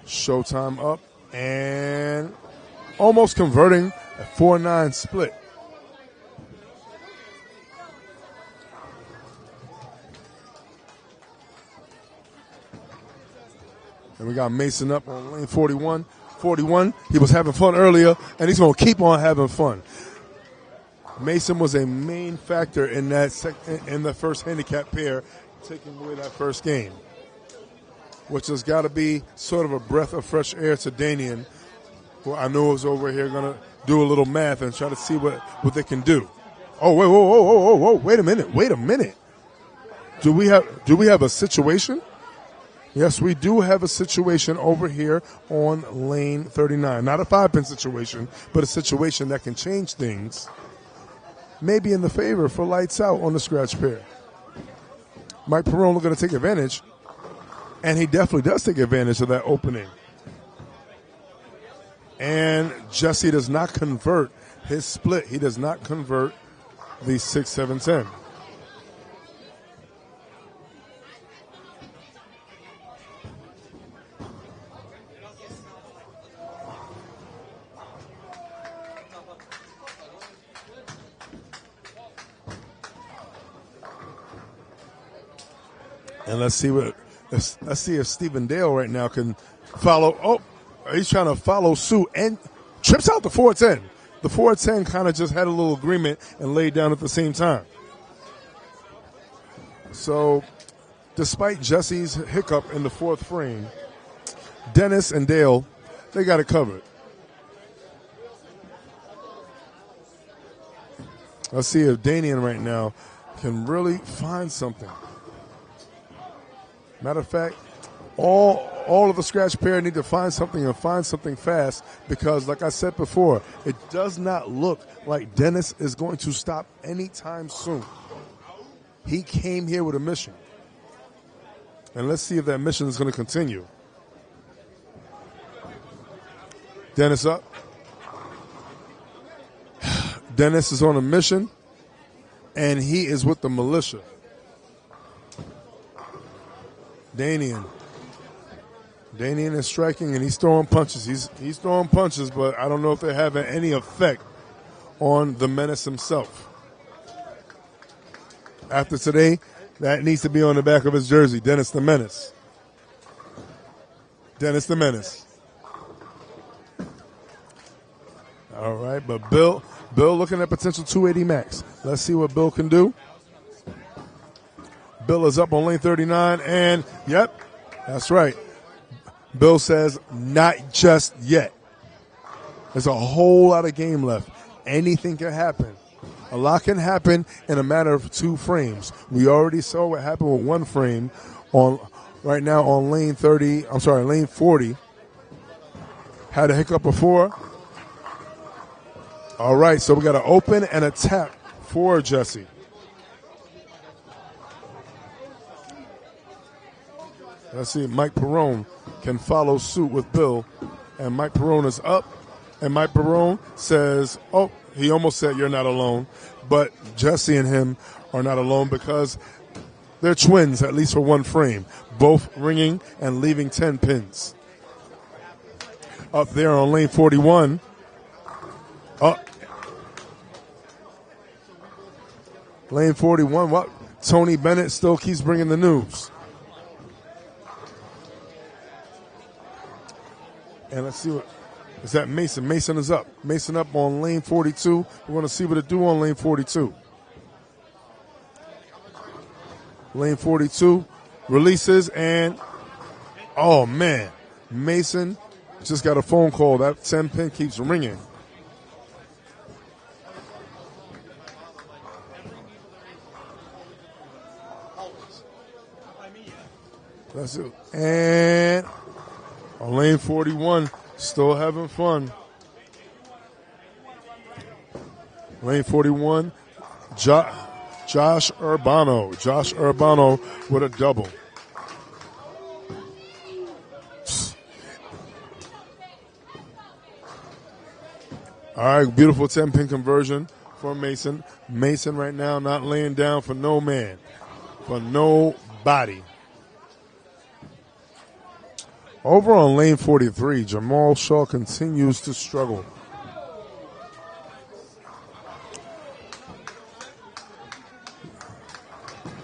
Showtime up and almost converting a 4-9 split. And we got Mason up on lane 41. 41, he was having fun earlier, and he's going to keep on having fun. Mason was a main factor in in the first handicap pair, taking away that first game, which has got to be sort of a breath of fresh air to Danian, who I know is over here going to do a little math and try to see what they can do. Oh, wait a minute. Do we have a situation? Yes, we do have a situation over here on lane 39. Not a 5-pin situation, but a situation that can change things. Maybe in the favor for Lights Out on the scratch pair. Mike Perone going to take advantage, and he definitely does take advantage of that opening. And Jesse does not convert his split. He does not convert the 6-7-10. And let's see if Stephen Dale right now can follow. Oh, he's trying to follow suit and trips out the 410. The 410 kind of just had a little agreement and laid down at the same time. So, despite Jesse's hiccup in the fourth frame, Dennis and Dale, they got it covered. Let's see if Danian right now can really find something. Matter of fact, all of the scratch pair need to find something and find something fast because, like I said before, it does not look like Dennis is going to stop anytime soon. He came here with a mission. And let's see if that mission is going to continue. Dennis up. Dennis is on a mission, and he is with the Militia. Danian is striking, and he's throwing punches. He's throwing punches, but I don't know if they're having any effect on the Menace himself. After today, that needs to be on the back of his jersey. Dennis the Menace. Dennis the Menace. All right, but Bill looking at potential 280 max. Let's see what Bill can do. Bill is up on lane 39, and yep, that's right. Bill says not just yet. There's a whole lot of game left. Anything can happen. A lot can happen in a matter of 2 frames. We already saw what happened with 1 frame right now on lane 40. Had a hiccup before. All right, so we got an open and a tap for Jesse. Let's see if Mike Perrone can follow suit with Bill. And Mike Perrone is up. And Mike Perrone says, he almost said you're not alone. But Jesse and him are not alone because they're twins, at least for 1 frame. Both ringing and leaving 10 pins. Up there on lane 41. Lane 41, what? Tony Bennett still keeps bringing the news. And let's see what is that. Mason is up. Mason up on lane 42. We're going to see what it do on lane 42. Lane 42 releases, and oh man, Mason just got a phone call. That 10 pin keeps ringing. That's it. And on lane 41, still having fun. Lane 41, Josh Urbano. Josh Urbano with a double. All right, beautiful 10-pin conversion for Mason. Mason right now not laying down for no man, for nobody. Over on lane 43, Jamal Shaw continues to struggle.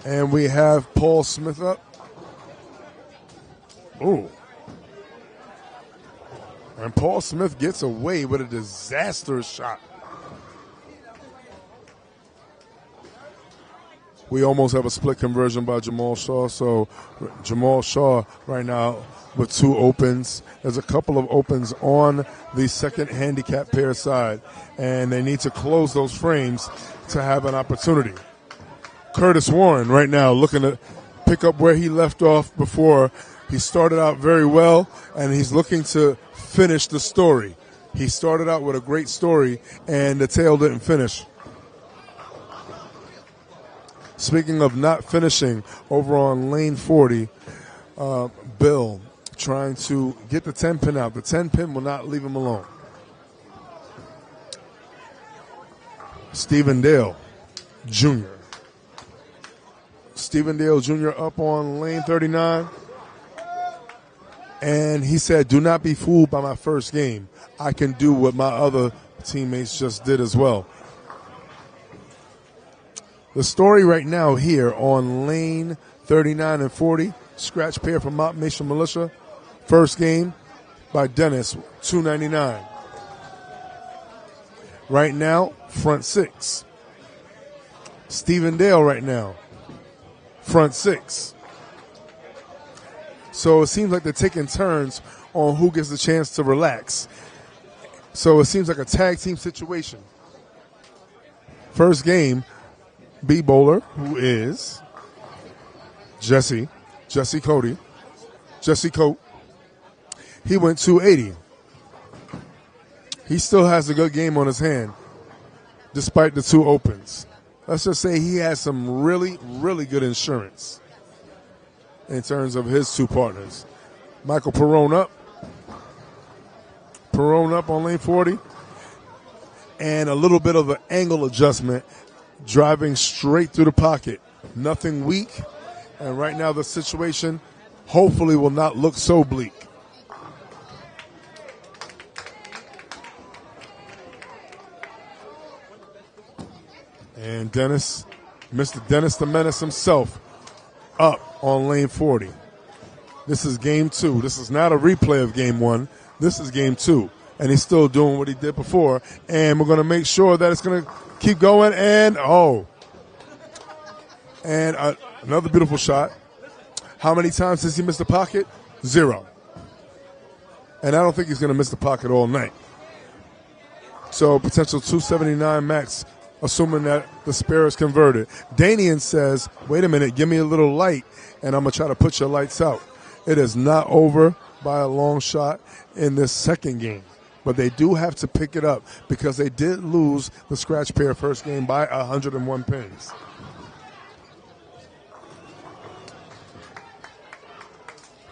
And we have Paul Smith up. Ooh. And Paul Smith gets away with a disaster shot. We almost have a split conversion by Jamal Shaw. So Jamal Shaw right now with 2 opens. There's a couple of opens on the second handicap pair side, and they need to close those frames to have an opportunity. Curtis Warren right now looking to pick up where he left off before. He started out very well, and he's looking to finish the story. He started out with a great story, and the tail didn't finish. Speaking of not finishing, over on lane 40, Bill trying to get the 10-pin out. The 10-pin will not leave him alone. Stephen Dale Jr. Stephen Dale Jr. up on lane 39. And he said, do not be fooled by my first game. I can do what my other teammates just did as well. The story right now here on lane 39 and 40, scratch pair from MOP Nation Militia. First game by Dennis, $2.99. Right now, front 6. Stephen Dale right now, front 6. So it seems like they're taking turns on who gets the chance to relax. So it seems like a tag team situation. First game, B-Bowler, who is Jesse Cote. He went 280. He still has a good game on his hand, despite the 2 opens. Let's just say he has some really, really good insurance in terms of his 2 partners. Michael Perrone up. Perrone up on lane 40. and a little bit of an angle adjustment, driving straight through the pocket. Nothing weak, and right now the situation hopefully will not look so bleak. And Dennis, Mr. Dennis the Menace himself, up on lane 40. This is game 2. This is not a replay of game 1. This is game 2. And he's still doing what he did before. And we're going to make sure that it's going to keep going. And, another beautiful shot. How many times has he missed the pocket? 0. And I don't think he's going to miss the pocket all night. So potential 279 max, assuming that the spare is converted. Danian says, wait a minute, give me a little light, and I'm going to try to put your lights out. It is not over by a long shot in this second game. But they do have to pick it up because they did lose the scratch pair first game by 101 pins.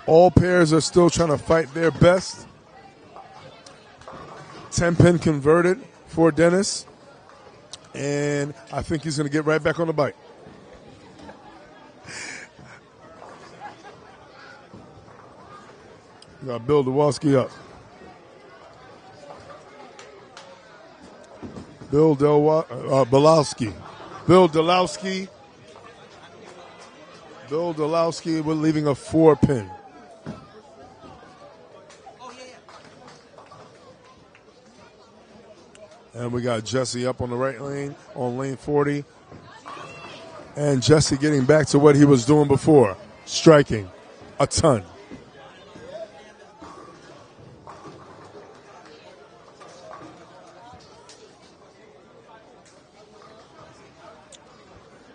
All pairs are still trying to fight their best. 10 pin converted for Dennis. And I think he's going to get right back on the bike. We got Bill Dawalski up. Bill Delowski. Bill Delowski, we're leaving a 4 pin. And we got Jesse up on the right lane, on lane 40. And Jesse getting back to what he was doing before, striking a ton.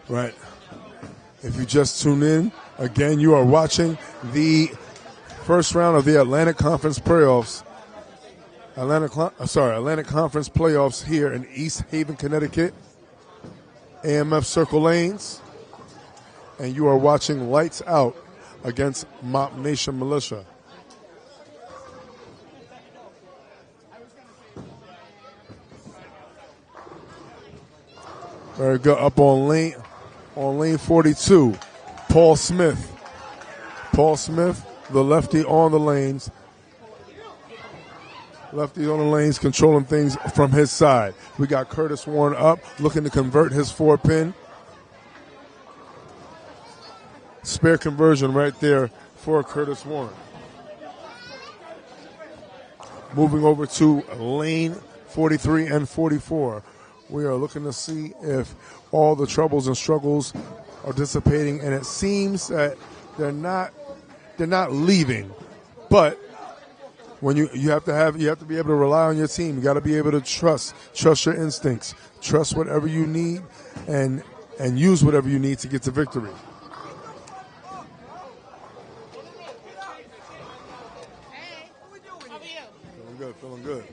Right. If you just tune in, again, you are watching the first round of the Atlantic Conference Playoffs. Atlantic Conference Playoffs here in East Haven, Connecticut. AMF Circle Lanes. And you are watching Lights Out against MOP Nation Militia. Very good. Up on lane 42, Paul Smith. Paul Smith, the lefty on the lanes. Lefty on the lanes, controlling things from his side. We got Curtis Warren up, looking to convert his 4 pin. Spare conversion right there for Curtis Warren. Moving over to lane 43 and 44. We are looking to see if all the troubles and struggles are dissipating, and it seems that they're not leaving. But when you have to be able to rely on your team. You got to be able to trust your instincts, trust whatever you need, and use whatever you need to get to victory. Feeling good.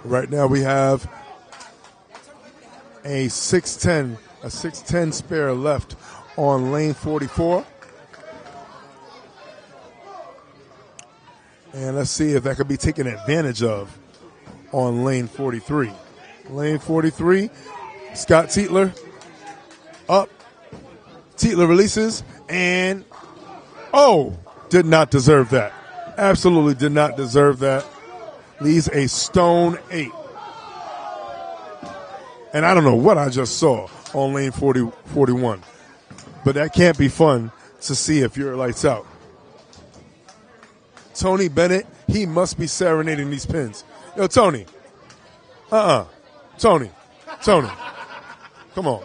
Right now we have a 610 spare left on lane 44. And let's see if that could be taken advantage of on lane 43. Lane 43, Scott Tietler up. Tietler releases and, did not deserve that. Absolutely did not deserve that. Leaves a stone 8. And I don't know what I just saw on lane 41. But that can't be fun to see if you're Lights Out. Tony Bennett, he must be serenading these pins. Yo, Tony. Tony. Come on.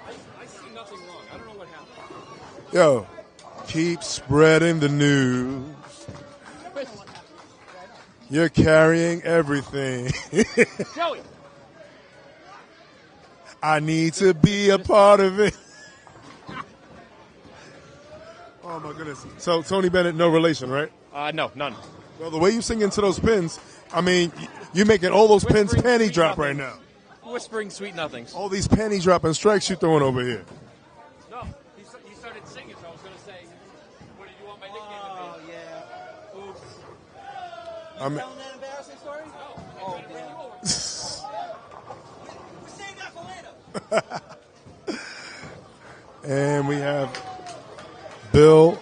I see nothing wrong. I don't know what happened. Yo, keep spreading the news. You're carrying everything. Joey. I need to be a part of it. Oh, my goodness. So, Tony Bennett, no relation, right? No, none. Well, the way you sing into those pins, I mean, you're making all those pins panty drop right now. Whispering sweet nothings. All these panty dropping strikes you're throwing over here. No, he started singing, so I was going to say, what did you want my nickname to be? Yeah. Oops. I mean, Telling that embarrassing story? Oh, damn. And we have Bill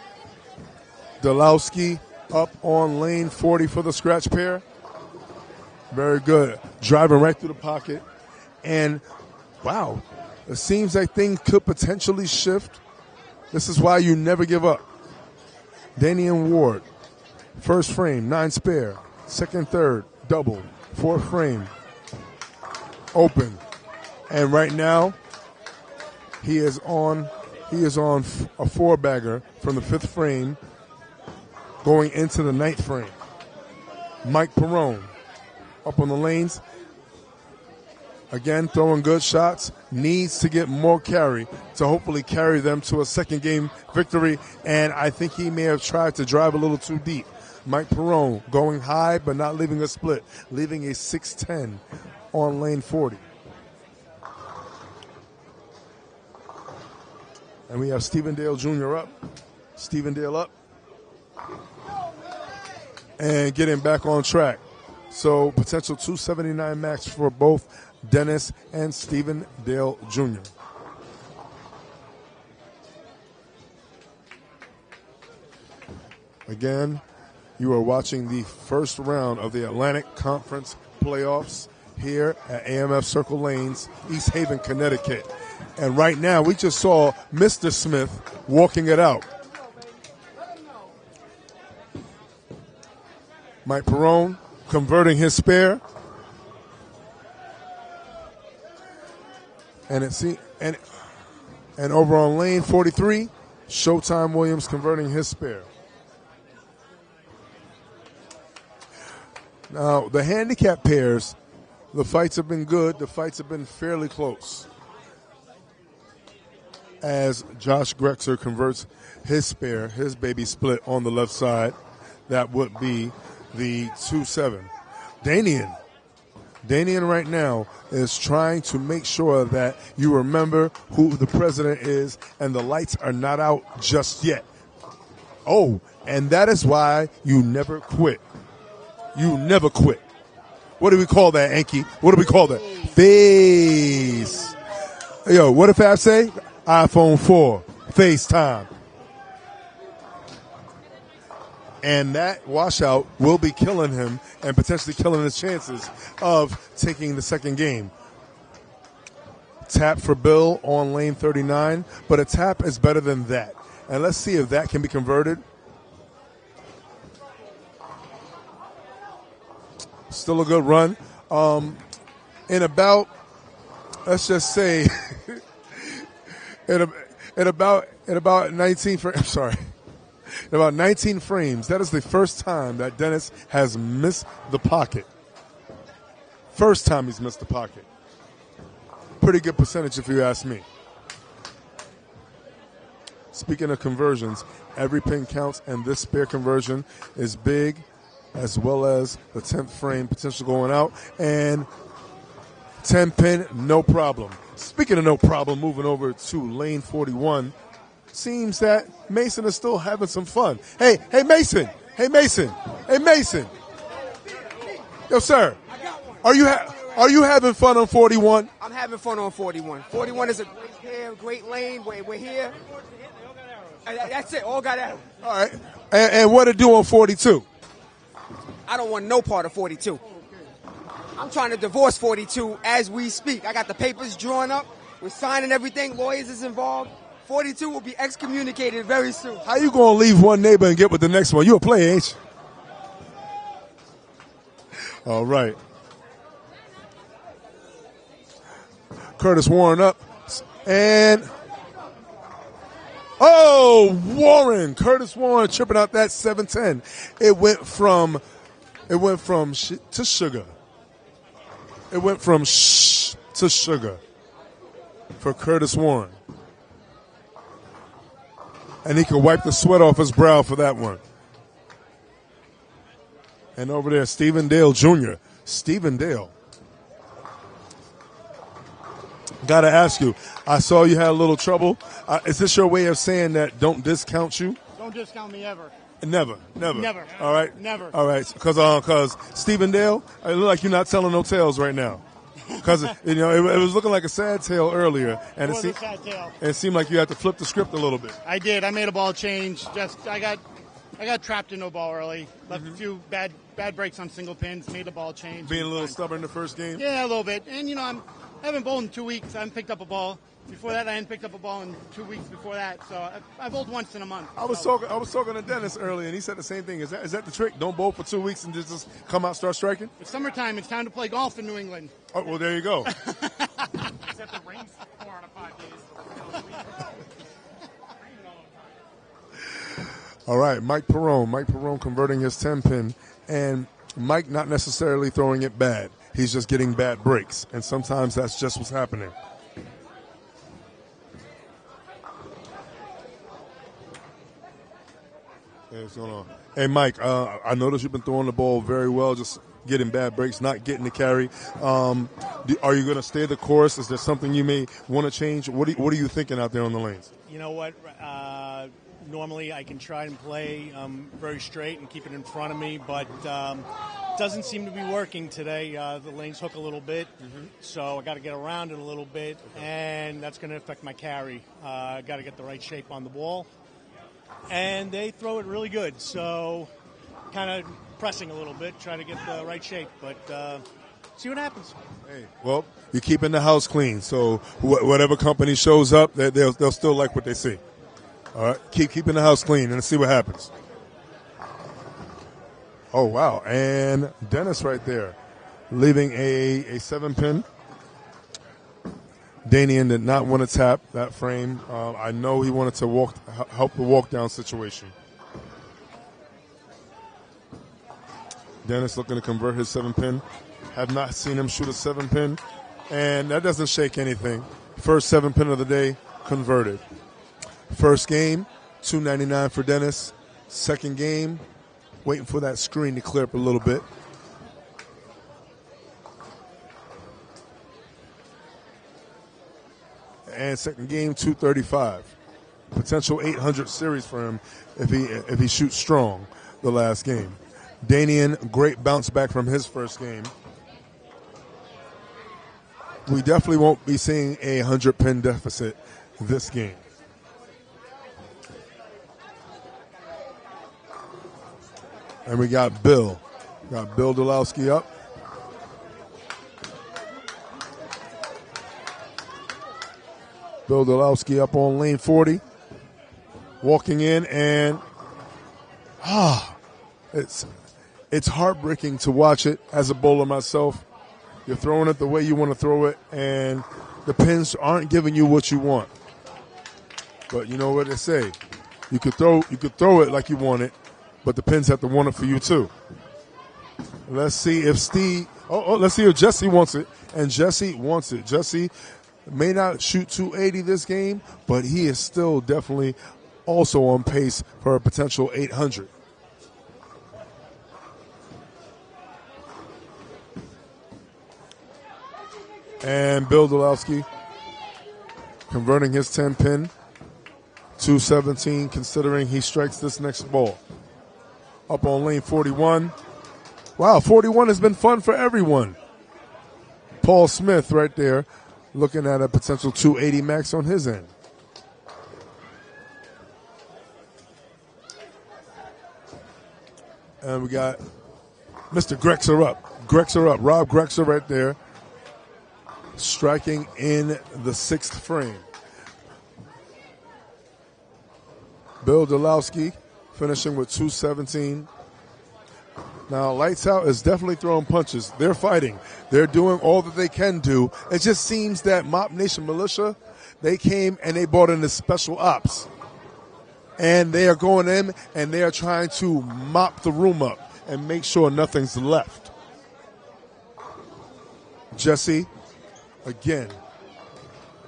Delowski up on lane 40 for the scratch pair. Very good. Driving right through the pocket. And, wow, it seems like things could potentially shift. This is why you never give up. Danian Ward, first frame, 9 spare. Second, third, double. Fourth frame, open. And right now, he is on a 4-bagger from the 5th frame going into the 9th frame. Mike Perrone up on the lanes. Again, throwing good shots. Needs to get more carry to hopefully carry them to a second game victory. And I think he may have tried to drive a little too deep. Mike Perrone going high but not leaving a split. Leaving a 6-10 on lane 40. And we have Stephen Dale Jr. up. Stephen Dale up. And getting back on track. So potential 279 max for both Dennis and Stephen Dale Jr. Again, you are watching the first round of the Atlantic Conference Playoffs here at AMF Circle Lanes, East Haven, Connecticut. And right now, we just saw Mr. Smith walking it out. Mike Perrone converting his spare. And over on lane 43, Showtime Williams converting his spare. Now, the handicap pairs, the fights have been good. The fights have been fairly close. As Josh Grexer converts his spare, his baby split on the left side, that would be the 2-7. Danian right now is trying to make sure that you remember who the president is, and the lights are not out just yet. Oh, and that is why you never quit. You never quit. What do we call that, Anki? What do we call that? Face. Yo, what did Fab say? iPhone 4, FaceTime. And that washout will be killing him and potentially killing his chances of taking the second game. Tap for Bill on lane 39, but a tap is better than that. And let's see if that can be converted. Still a good run. In about, let's just say, in about 19 frames, I'm sorry. In about 19 frames, that is the first time that Dennis has missed the pocket. First time he's missed the pocket. Pretty good percentage if you ask me. Speaking of conversions, every pin counts, and this spare conversion is big, as well as the 10th frame potential going out. And 10 pin, no problem. Speaking of no problem, moving over to lane 41, seems that Mason is still having some fun. Hey, Mason. Hey, Mason. Yo, sir, are you having fun on 41? I'm having fun on 41. 41 is a great pair, great lane. We're here. That's it. All got out. All right. And what to do on 42? I don't want no part of 42. I'm trying to divorce 42 as we speak. I got the papers drawn up. We're signing everything. Lawyers is involved. 42 will be excommunicated very soon. How you going to leave one neighbor and get with the next one? You a player, ain't you? All right. Curtis Warren up. And, Warren. Curtis Warren tripping out that 7-10. It went from to sugar. It went from to sugar for Curtis Warren. And he could wipe the sweat off his brow for that one. And over there, Stephen Dale Jr. Stephen Dale. Got to ask you, I saw you had a little trouble. Is this your way of saying that don't discount you? Don't discount me ever. Never. All right? Never. All right, because Stephen Dale, it look like you're not telling no tales right now. Because you know it was looking like a sad tale earlier, and It was a sad tale. it seemed like you had to flip the script a little bit. I did. I made a ball change. I got trapped in no ball early. Left a few bad breaks on single pins. Made a ball change. Being a little stubborn the first game. Yeah, a little bit. And you know, I haven't bowled in 2 weeks. I haven't picked up a ball. Before that, I hadn't picked up a ball in 2 weeks before that. So I bowled once in a month. I was talking to Dennis earlier, and he said the same thing. Is that the trick? Don't bowl for 2 weeks and just come out, start striking? It's summertime. It's time to play golf in New England. Oh, well, there you go. Except the rain's 4 out of 5 days. All right, Mike Perrone converting his 10-pin, and Mike not necessarily throwing it bad. He's just getting bad breaks, and sometimes that's just what's happening. Hey, what's going on? Hey, Mike, I noticed you've been throwing the ball very well, just getting bad breaks, not getting the carry. Are you going to stay the course? Is there something you may want to change? What are you thinking out there on the lanes? You know what? Normally I can try and play very straight and keep it in front of me, but it doesn't seem to be working today. The lanes hook a little bit, so I got to get around it a little bit, and that's going to affect my carry. I got to get the right shape on the ball. And they throw it really good, so kind of pressing a little bit, try to get the right shape, but see what happens. Hey, well, you're keeping the house clean, so whatever company shows up, they'll still like what they see. All right, keeping the house clean and see what happens. Oh, wow, and Dennis right there, leaving a 7-pin. Danian did not want to tap that frame. I know he wanted to help the walk down situation. Dennis looking to convert his 7-pin. Have not seen him shoot a 7-pin, and that doesn't shake anything. First 7-pin of the day converted. First game, $2.99 for Dennis. Second game, waiting for that screen to clear up a little bit. And second game, $235. Potential 800 series for him if he shoots strong the last game. Danian, great bounce back from his first game. We definitely won't be seeing a 100-pin deficit this game. And we got Bill. Got Bill Dolowski up. Bill Dolowski up on lane 40. Walking in, and it's heartbreaking to watch it as a bowler myself. You're throwing it the way you want to throw it, and the pins aren't giving you what you want. But you know what they say. You could throw it like you want it, but the pins have to want it for you too. Let's see if let's see if Jesse wants it, and Jesse wants it. Jesse may not shoot 280 this game, but he is still definitely also on pace for a potential 800. And Bill Dolowski converting his 10-pin, 217, considering he strikes this next ball. Up on lane 41. Wow, 41 has been fun for everyone. Paul Smith right there looking at a potential 280 max on his end. And we got Mr. Grexer up. Rob Grexer right there, striking in the 6th frame. Bill Dolowski finishing with 217. Now, Lights Out is definitely throwing punches. They're fighting. They're doing all that they can do. It just seems that MOP Nation Militia, they came and they brought in the special ops. And they are going in and they are trying to mop the room up and make sure nothing's left. Jesse, again,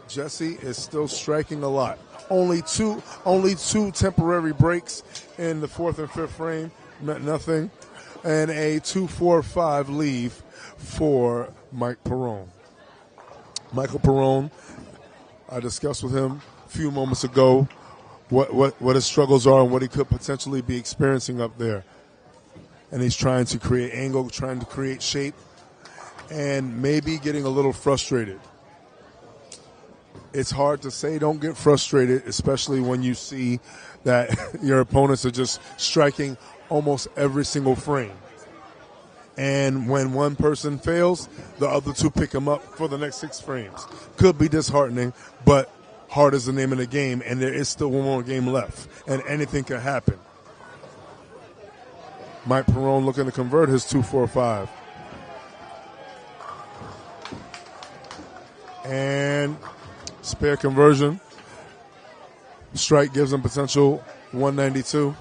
Jesse is still striking a lot. Only two temporary breaks in the 4th and 5th frame, meant nothing. And a 2-4-5 leave for Mike Perrone. Michael Perrone, I discussed with him a few moments ago what his struggles are and what he could potentially be experiencing up there. And he's trying to create angle, trying to create shape. and maybe getting a little frustrated. It's hard to say don't get frustrated, especially when you see that your opponents are just striking almost every single frame. And when one person fails, the other two pick them up for the next 6 frames. Could be disheartening, but hard is the name of the game, and there is still one more game left, and anything can happen. Mike Perrone looking to convert his 2-4-5. And spare conversion. Strike gives him potential 192.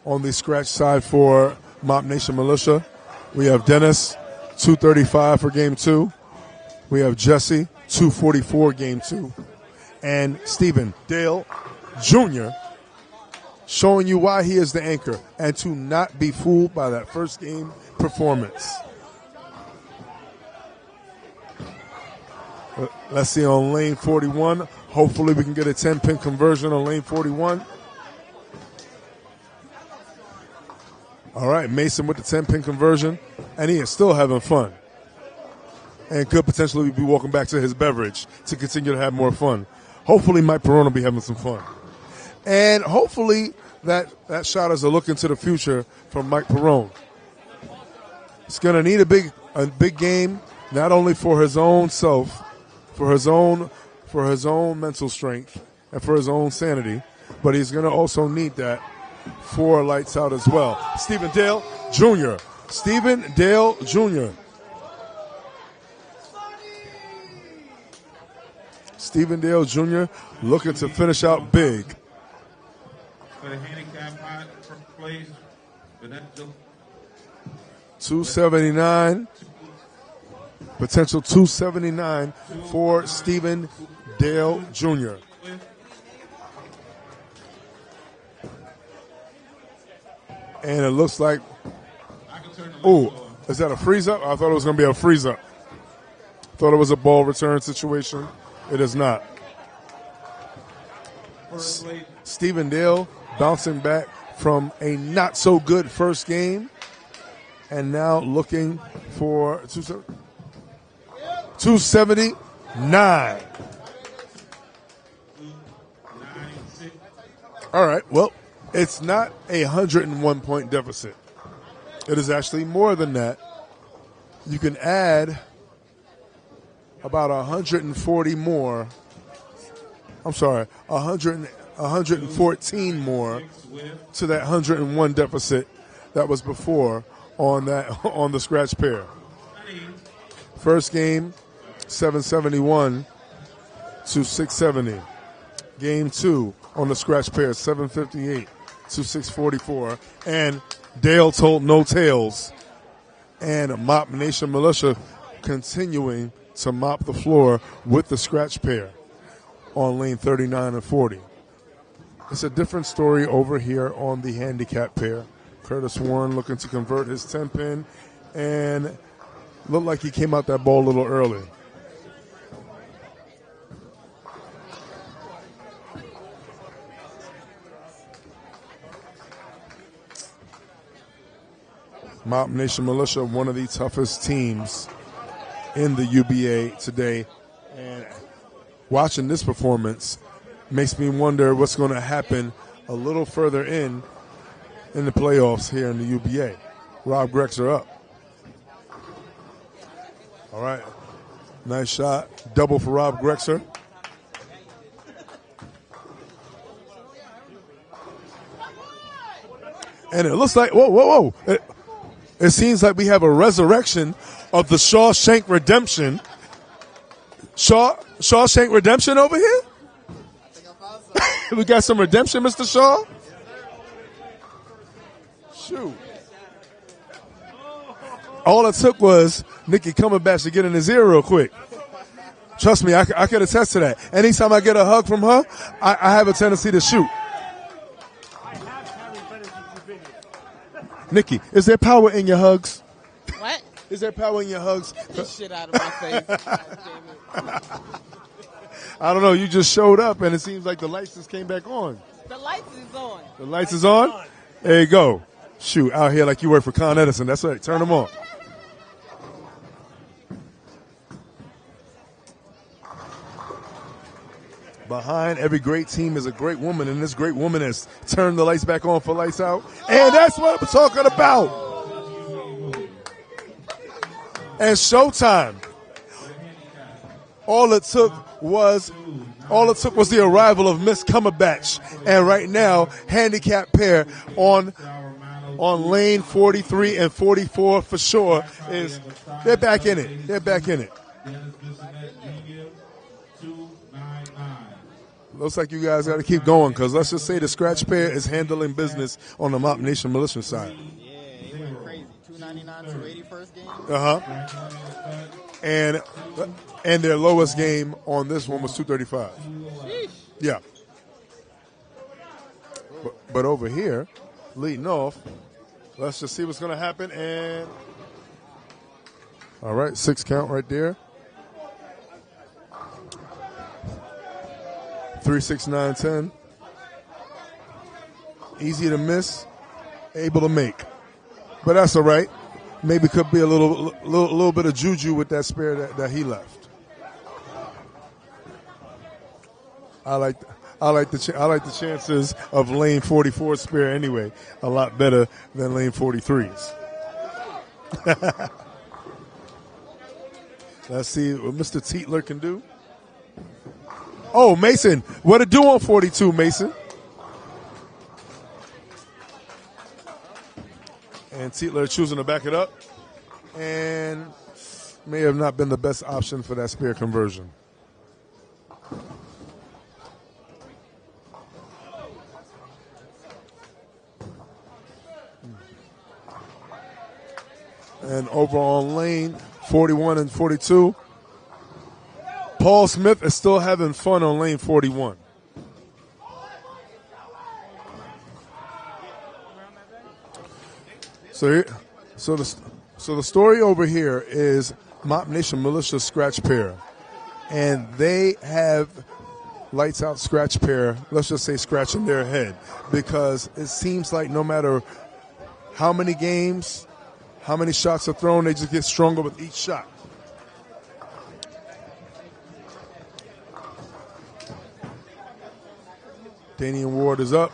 On the scratch side for Mop Nation Militia, we have Dennis, 235 for game 2. We have Jesse, 244 game 2. And Stephen Dale Jr. showing you why he is the anchor and to not be fooled by that first game performance. Let's see on lane 41. Hopefully we can get a 10-pin conversion on lane 41. All right, Mason with the 10-pin conversion, and he is still having fun. And could potentially be walking back to his beverage to continue to have more fun. Hopefully Mike Perrone will be having some fun. And hopefully that shot is a look into the future from Mike Perrone. He's going to need a big game, not only for his own self, for his own mental strength and for his own sanity, but he's going to also need that for Lights Out as well. Stephen Dale Jr. Stephen Dale Jr. Stephen Dale Jr. looking to finish out big. For the handicap hot plays, Vanessa. 279. Potential 279 for Stephen Dale Jr. And it looks like, oh, is that a freeze up? I thought it was going to be a freeze up. Thought it was a ball return situation. It is not. Stephen Dale bouncing back from a not so good first game and now looking for 279. All right, well, it's not a 101-point deficit. It is actually more than that. You can add about 140 more. I'm sorry, 114 more to that 101 deficit that was before on the scratch pair. First game, 771 to 670. Game 2 on the scratch pair, 758 to 644. And Dale told no tales. And Mop Nation Militia continuing to mop the floor with the scratch pair on lane 39 and 40. It's a different story over here on the handicap pair. Curtis Warren looking to convert his 10-pin and looked like he came out that ball a little early. Mop Nation Militia, one of the toughest teams in the UBA today. And watching this performance makes me wonder what's going to happen a little further in the playoffs here in the UBA. Rob Grexer up. All right. Nice shot. Double for Rob Grexer. And it looks like, whoa. It seems like we have a resurrection of the Shawshank Redemption. Shawshank Redemption over here? We got some redemption, Mr. Shaw? Shoot. All it took was Nikki Cumberbatch to get in his ear real quick. Trust me, I could attest to that. Anytime I get a hug from her, I have a tendency to shoot. Nikki, is there power in your hugs? What? Is there power in your hugs? Get this shit out of my face. God damn it. I don't know. You just showed up, and it seems like the lights just came back on. The lights is on. The lights is on? There you go. Shoot, out here like you work for Con Edison. That's right. Turn them on. Behind every great team is a great woman, and this great woman has turned the lights back on for Lights Out. And that's what I'm talking about. And showtime. All it took was the arrival of Miss Cumberbatch. And right now, handicap pair on lane 43 and 44 for sure they're back in it. They're back in it. Looks like you guys got to keep going because let's just say the scratch pair is handling business on the MOP Nation Militia side. Yeah, he went crazy. 299, 280 first game. And their lowest game on this one was 235. Sheesh. Yeah. But over here, leading off, let's just see what's going to happen. And all right, 6 count right there. 3, 6, 9, 10. Easy to miss, able to make. But that's all right. Maybe could be a little bit of juju with that spare that he left. I like the chances of lane 44 spare anyway a lot better than lane 43's. Let's see what Mr. Tietler can do. Oh, Mason, what to do on 42, Mason? And Tietler choosing to back it up. And may have not been the best option for that spare conversion. And over on lane 41 and 42, Paul Smith is still having fun on lane 41. So the story over here is MOP Nation Militia scratch pair, and they have Lights Out scratch pair. Let's just say scratching their head because it seems like no matter how many games, how many shots are thrown, they just get stronger with each shot. Danian Ward is up.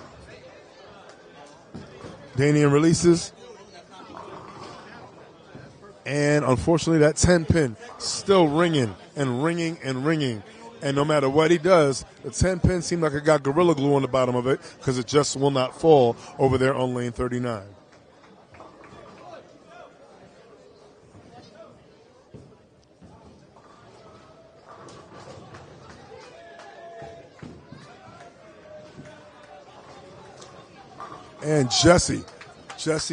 Danian releases. And unfortunately, that 10 pin still ringing and ringing and ringing. And no matter what he does, the 10 pin seems like it got Gorilla Glue on the bottom of it because it just will not fall over there on lane 39. And Jesse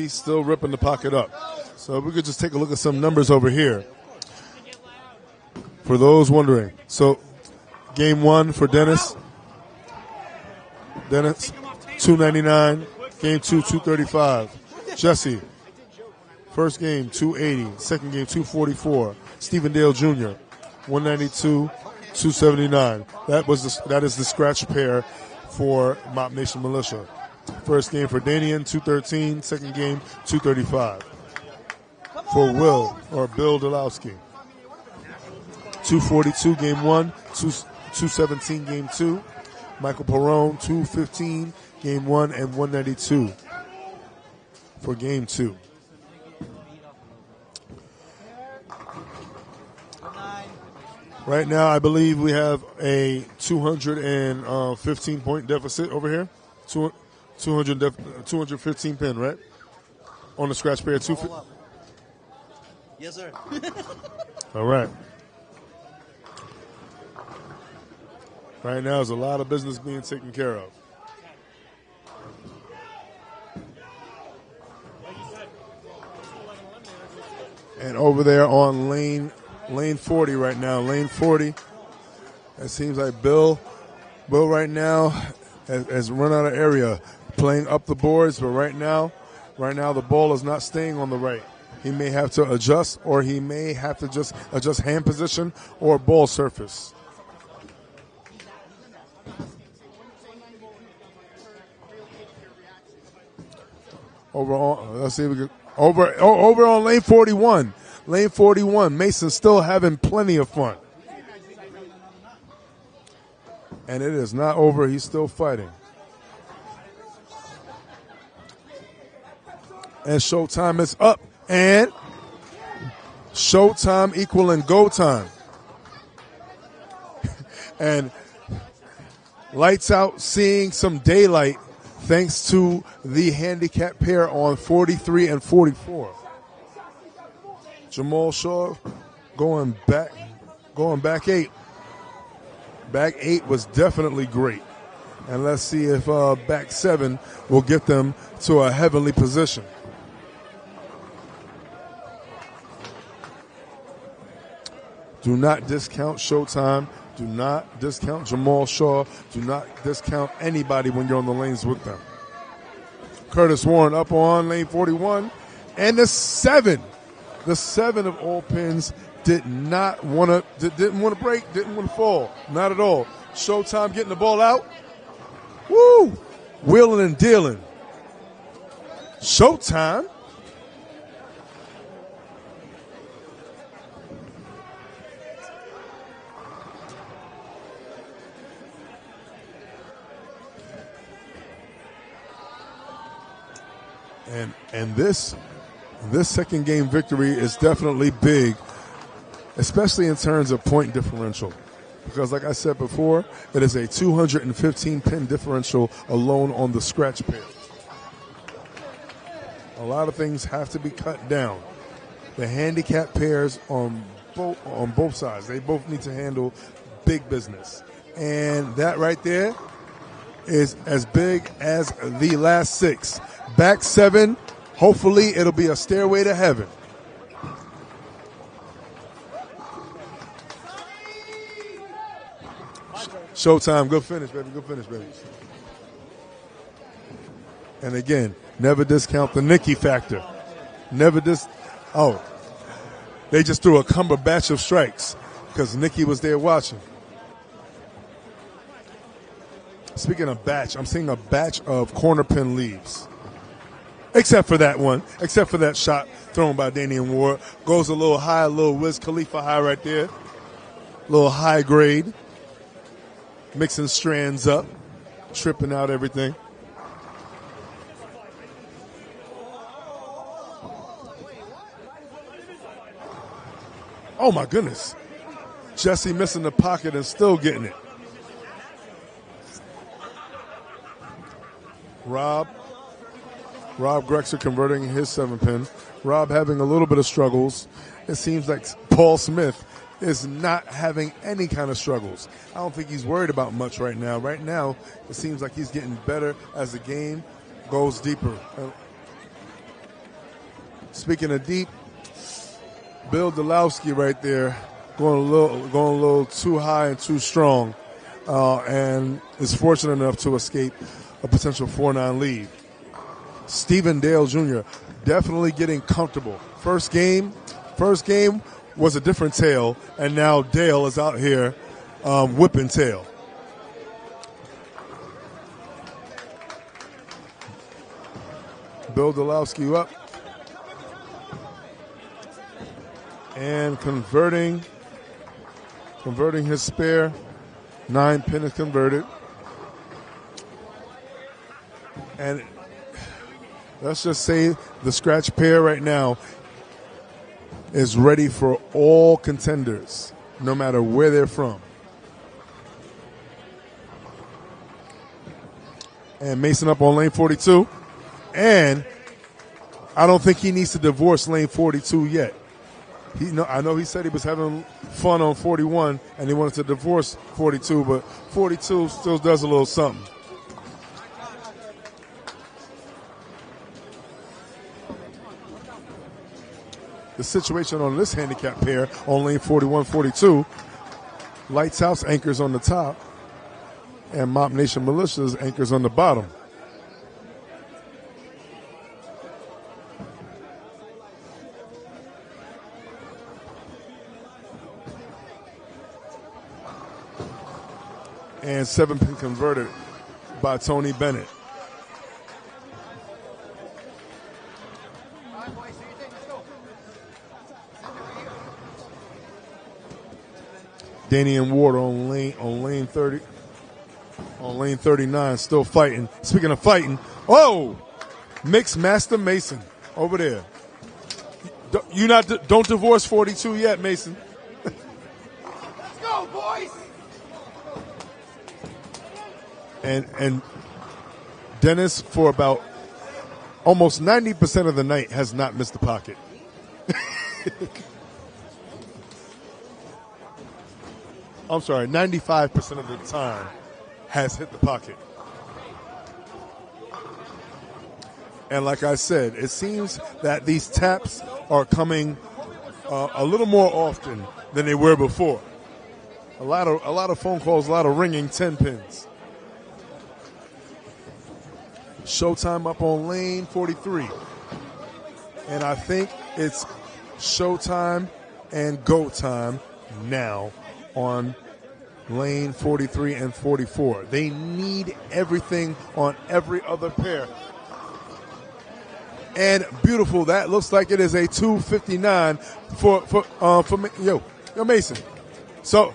still ripping the pocket up. So we could just take a look at some numbers over here. For those wondering. So game 1 for Dennis, 299. Game 2, 235. Jesse, first game, 280. Second game, 244. Stephen Dale Jr., 192, 279. That is the scratch pair for MOP Nation Militia. First game for Danian, 213. Second game, 235. For Bill Dolowski. 242 game 1, 217 game 2. Michael Perrone, 215 game 1 and 192 for game 2. Right now, I believe we have a 215 point deficit over here. 215 pin, right? On the scratch pair. Yes, sir. All right. Right now, there's a lot of business being taken care of. And over there on lane 40 right now, lane 40, it seems like Bill right now has run out of area, playing up the boards, but right now the ball is not staying on the right. He may have to adjust, or he may have to just adjust hand position or ball surface. Over on, let's see if we can, over on lane 41. Lane 41, Mason still having plenty of fun. And it is not over, he's still fighting. And showtime is up. And showtime equaling go time. And Lights Out seeing some daylight thanks to the handicap pair on 43 and 44. Jamal Shaw going back 8. Back 8 was definitely great. And let's see if back 7 will get them to a heavenly position. Do not discount Showtime. Do not discount Jamal Shaw. Do not discount anybody when you're on the lanes with them. Curtis Warren up on lane 41. And the 7 of all pins didn't want to break, didn't want to fall. Not at all. Showtime getting the ball out. Woo! Wheeling and dealing. Showtime. And this second game victory is definitely big, especially in terms of point differential. Because like I said before, it is a 215 pin differential alone on the scratch pair. A lot of things have to be cut down. The handicap pairs on both sides, they both need to handle big business. And that right there is as big as the last 6. Back 7, hopefully it'll be a stairway to heaven. Showtime, good finish, baby, good finish, baby. And again, never discount the Nikki factor. They just threw a Cumberbatch of strikes because Nikki was there watching. Speaking of batch, I'm seeing a batch of corner pin leaves. Except for that one. Except for that shot thrown by Damian Ward. Goes a little high, a little Wiz Khalifa high right there. A little high grade. Mixing strands up. Tripping out everything. Oh my goodness. Jesse missing the pocket and still getting it. Rob Grexer converting his 7-pin. Rob having a little bit of struggles. It seems like Paul Smith is not having any kind of struggles. I don't think he's worried about much right now. Right now, it seems like he's getting better as the game goes deeper. Speaking of deep, Bill Delowski right there going a little too high and too strong, and is fortunate enough to escape a potential 4-9 lead. Stephen Dale Jr. definitely getting comfortable. First game was a different tale, and now Dale is out here whipping tail. Bill Delowski up and converting his spare. 9-pin is converted. And let's just say the scratch pair right now is ready for all contenders, no matter where they're from. And Mason up on lane 42. And I don't think he needs to divorce lane 42 yet. I know he said he was having fun on 41 and he wanted to divorce 42, but 42 still does a little something. The situation on this handicap pair on lane 41-42, Lights House anchors on the top and Mop Nation Militia's anchors on the bottom. And 7-pin converted by Tony Bennett. Danian Ward on lane 30. On lane 39, still fighting. Speaking of fighting, Mixed Master Mason over there. Don't divorce 42 yet, Mason. Let's go, boys. And Dennis, for about almost 90% of the night, has not missed the pocket. I'm sorry, 95% of the time has hit the pocket. And like I said, it seems that these taps are coming a little more often than they were before. A lot of phone calls, a lot of ringing 10 pins. Showtime up on lane 43. And I think it's showtime and go time now on lane 43 and 44. They need everything on every other pair. And beautiful. That looks like it is a 259 for Mason. So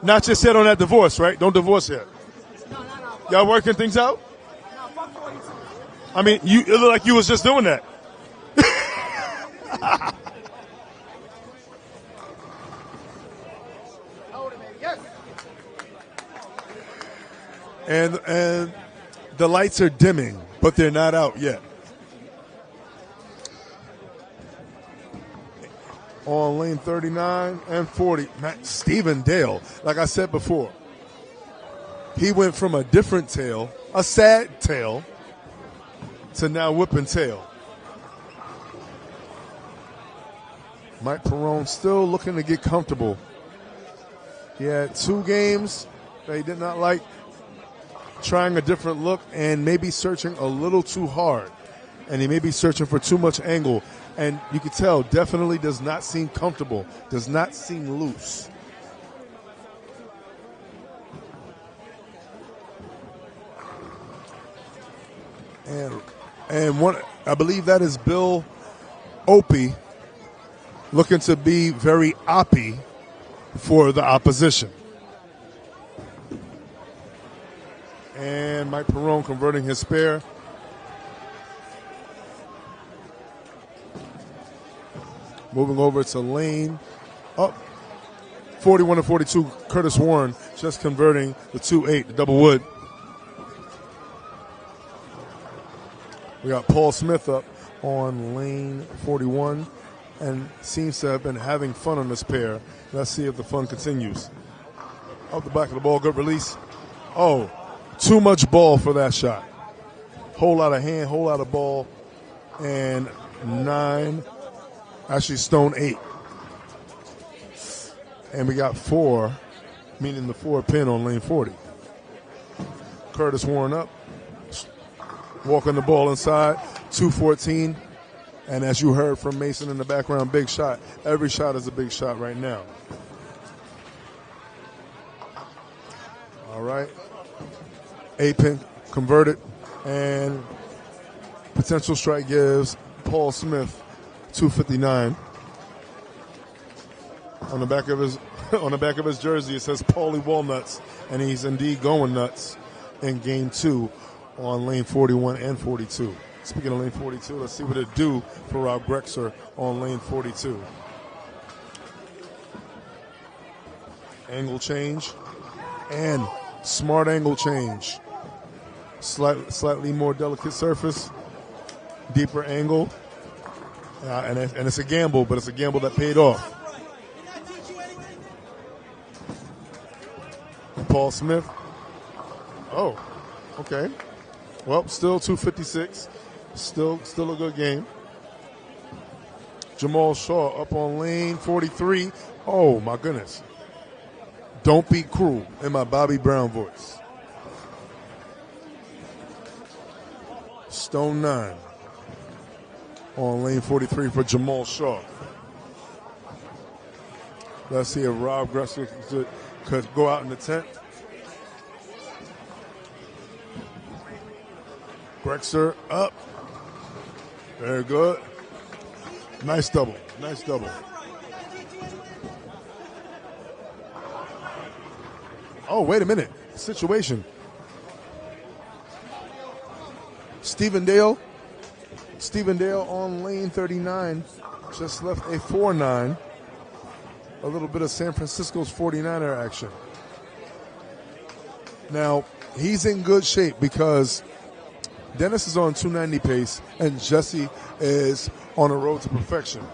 not just yet on that divorce, right? Don't divorce yet. No. Y'all working things out? No, fuck 42. I mean, it looked like you was just doing that. Yes. And the lights are dimming, but they're not out yet. On lane 39 and 40, Stephen Dale, like I said before, he went from a different tail, a sad tail, to now whipping tail. Mike Perrone still looking to get comfortable. He had 2 games that he did not like, trying a different look and maybe searching a little too hard. And he may be searching for too much angle. And you can tell, definitely does not seem comfortable, does not seem loose. And one, I believe that is Bill Opie looking to be very oppy for the opposition. And Mike Perrone converting his spare. Moving over to lane up 41 to 42. Curtis Warren just converting the 2-8, the double wood. We got Paul Smith up on lane 41 and seems to have been having fun on this pair. Let's see if the fun continues. Up the back of the ball, good release. Oh, too much ball for that shot. Whole lot of hand, whole lot of ball, and 9. Actually, stone 8. And we got 4, meaning the 4 pin on lane 40. Curtis Warren up. Walking the ball inside. 214. And as you heard from Mason in the background, big shot. Every shot is a big shot right now. All right. 8 pin converted. And potential strike gives Paul Smith 259. On the back of his jersey, it says Paulie Walnuts, and he's indeed going nuts in game 2 on lane 41 and 42. Speaking of lane 42, let's see what it do for Rob Grexer on lane 42. Angle change and smart angle change. Slightly more delicate surface, deeper angle. And it's a gamble, but it's a gamble that paid off. Paul Smith. Oh, okay. Well, still 256. Still a good game. Jamal Shaw up on lane 43. Oh, my goodness. Don't be cruel in my Bobby Brown voice. Stone 9. On lane 43 for Jamal Shaw. Let's see if Rob Gressler could go out in the tent. Grexer up. Very good. Nice double. Nice double. Oh, wait a minute. Situation. Stephen Dale on lane 39 just left a 4-9. A little bit of San Francisco's 49er action. Now, he's in good shape because Dennis is on 290 pace and Jesse is on a road to perfection.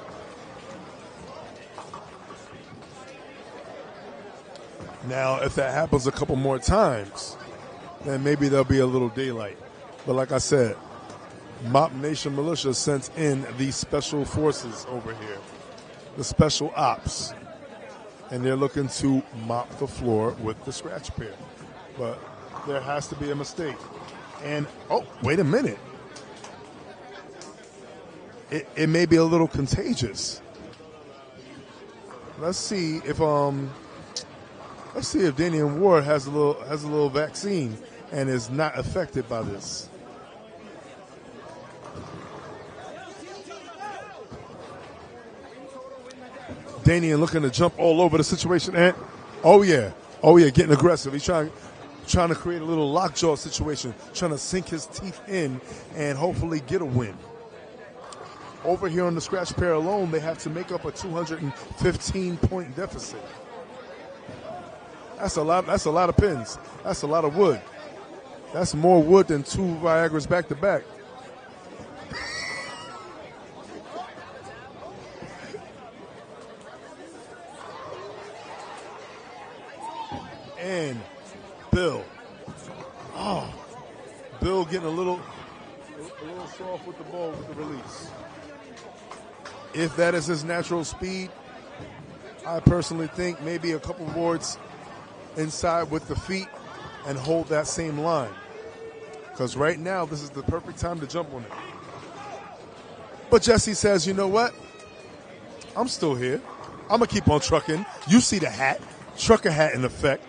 Now, if that happens a couple more times, then maybe there'll be a little daylight. But like I said, MOP Nation Militia sent in the special forces over here, the special ops, and they're looking to mop the floor with the scratch pair. But there has to be a mistake. And, oh, wait a minute. It may be a little contagious. Let's see if Danian Ward has a little vaccine and is not affected by this. Danian looking to jump all over the situation, and oh yeah, getting aggressive. He's trying to create a little lockjaw situation, trying to sink his teeth in and hopefully get a win. Over here on the scratch pair alone, they have to make up a 215-point deficit. That's a lot of pins. That's a lot of wood. That's more wood than 2 Viagras back to back. And Bill. Oh, Bill getting a little soft with the ball with the release. If that is his natural speed, I personally think maybe a couple boards inside with the feet and hold that same line. Because right now, this is the perfect time to jump on it. But Jesse says, you know what? I'm still here. I'm going to keep on trucking. You see the hat. Trucker hat in effect.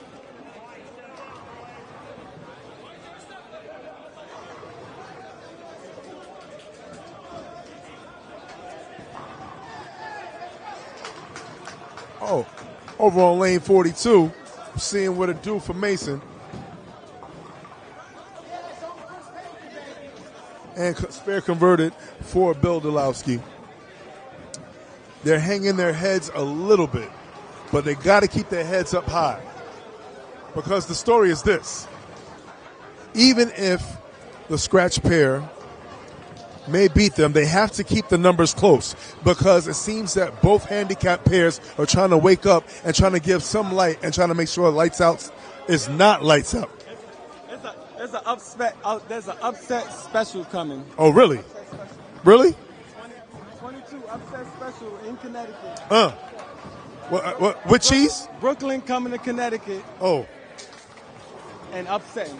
Oh, over on lane 42, seeing what it do for Mason. And spare converted for Bill Delowski. They're hanging their heads a little bit, but they got to keep their heads up high. Because the story is this. Even if the scratch pair may beat them, they have to keep the numbers close because it seems that both handicapped pairs are trying to wake up and trying to give some light and trying to make sure Lights Out is not Lights Out. There's an upset special coming. Oh, really? Really? 22 upset special in Connecticut. What? With cheese? Brooklyn coming to Connecticut. Oh. And upsetting.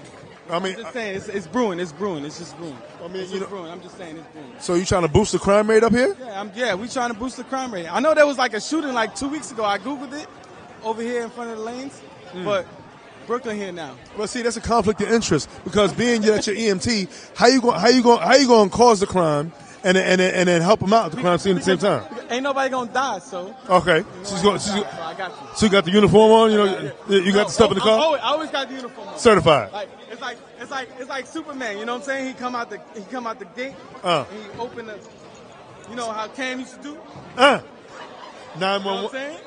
I mean, I'm just saying, it's brewing. It's brewing. It's just brewing. I mean, it's just brewing. I'm just saying, it's brewing. So you trying to boost the crime rate up here? Yeah, we trying to boost the crime rate. I know there was like a shooting like 2 weeks ago. I Googled it over here in front of the lanes, but Brooklyn here now. Well, see, that's a conflict of interest because being that you're EMT, how you going to cause the crime and then help them out at the crime scene at the same time? Ain't nobody gonna die, so. Okay, so I got you. So you got the uniform on, you got the stuff in the car. I always got the uniform on. Certified. Like it's like Superman. You know what I'm saying? He come out the gate. And he open the. You know how Cam used to do. 911. You know what I'm saying?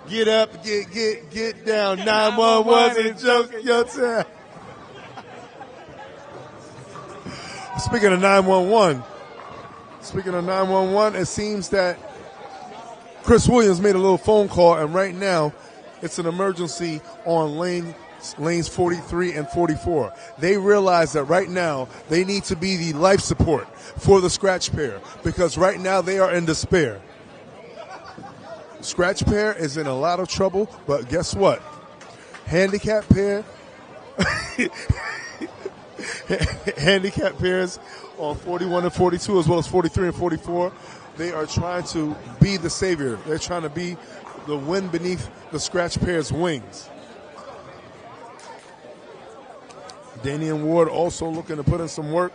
Get up, get down. 911 and jump your town. Speaking of 911, it seems that Chris Williams made a little phone call, and right now it's an emergency on lanes 43 and 44. They realize that right now they need to be the life support for the scratch pair because right now they are in despair. Scratch pair is in a lot of trouble, but guess what? Handicap pair, handicap pairs on 41 and 42 as well as 43 and 44, they are trying to be the savior. They're trying to be the wind beneath the scratch pair's wings. Danian Ward also looking to put in some work.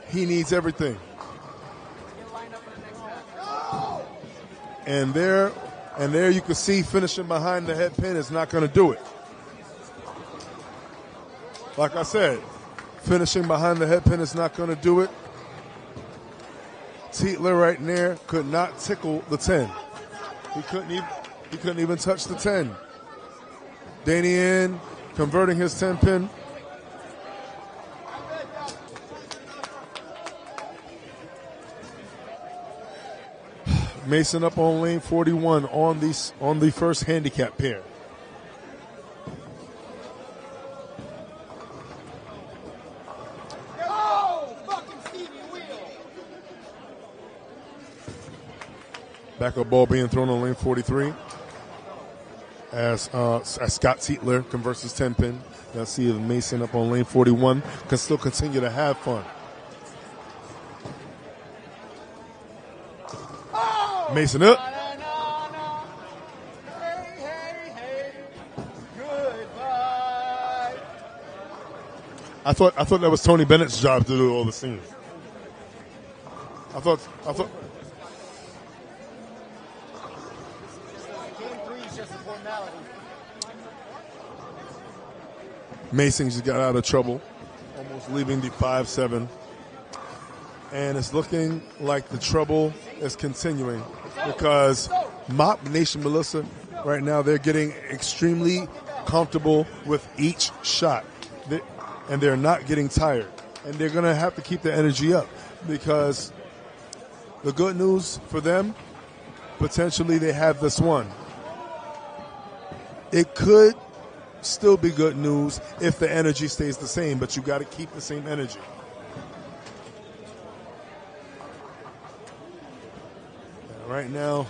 He needs everything. And there you can see finishing behind the head pin is not going to do it. Like I said, finishing behind the head pin is not going to do it. Tietler right there could not tickle the 10. He couldn't even touch the 10. Danian converting his 10 pin. Mason up on lane 41 on the first handicap pair. Backup ball being thrown on lane 43 as Scott Tietler converts his 10 pin. Let's see if Mason up on lane 41 can still continue to have fun. Mason up. I thought that was Tony Bennett's job to do all the singing. I thought. Mason just got out of trouble, almost leaving the 5-7. And it's looking like the trouble is continuing because MOP Nation Militia right now, they're getting extremely comfortable with each shot. And they're not getting tired. And they're going to have to keep the energy up because the good news for them, potentially they have this one. It could still be good news if the energy stays the same, but you got to keep the same energy. And right now,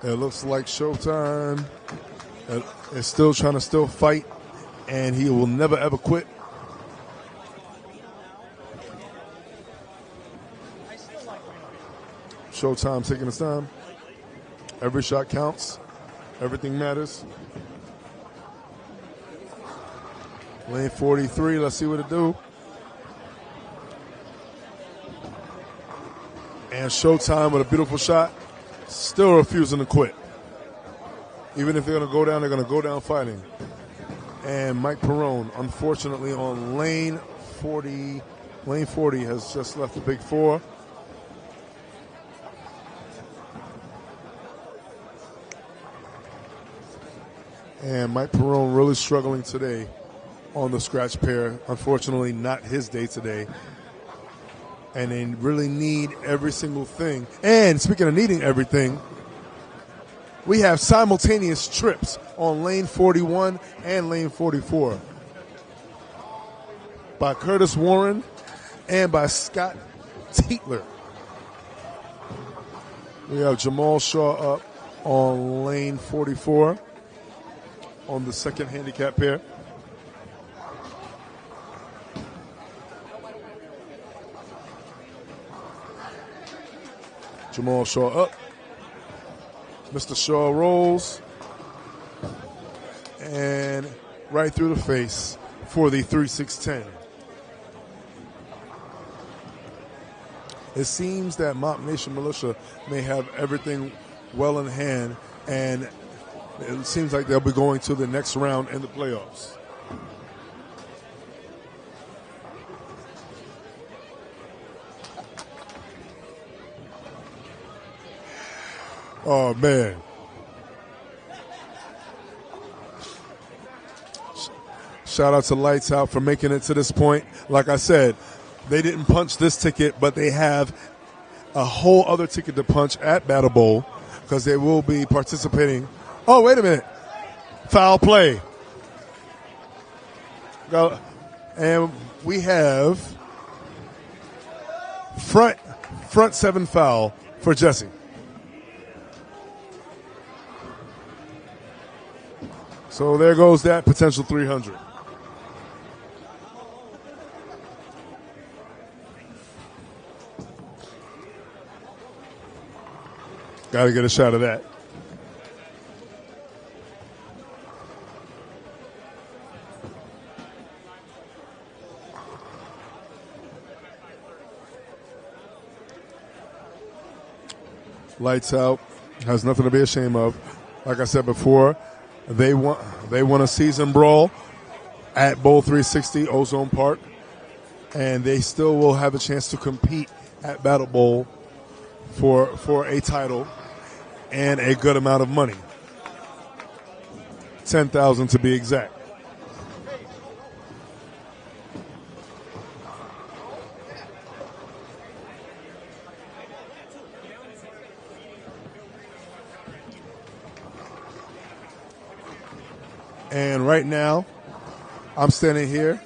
it looks like Showtime is still trying to fight, and he will never ever quit. Showtime taking his time. Every shot counts. Everything matters. Lane 43, let's see what it do. And Showtime with a beautiful shot. Still refusing to quit. Even if they're going to go down, they're going to go down fighting. And Mike Perrone, unfortunately, on lane 40. Lane 40 has just left the big four. And Mike Perrone really struggling today on the scratch pair. Unfortunately, not his day today. And they really need every single thing. And speaking of needing everything, we have simultaneous trips on lane 41 and lane 44 by Curtis Warren and by Scott Tietler. We have Jamal Shaw up on lane 44 on the second handicap pair. Jamal Shaw up. Mr. Shaw rolls. And right through the face for the 3-6-10. It seems that MOP Nation Militia may have everything well in hand, and it seems like they'll be going to the next round in the playoffs. Oh, man. Shout out to Lightz Out for making it to this point. Like I said, they didn't punch this ticket, but they have a whole other ticket to punch at Battle Bowl because they will be participating. Oh, wait a minute. Foul play. And we have front 7 foul for Jesse. So there goes that potential 300. Got to get a shot of that. Lightz Out has nothing to be ashamed of. Like I said before, they won a season brawl at Bowl 360 Ozone Park, and they still will have a chance to compete at Battle Bowl for a title and a good amount of money. $10,000 to be exact. And right now, I'm standing here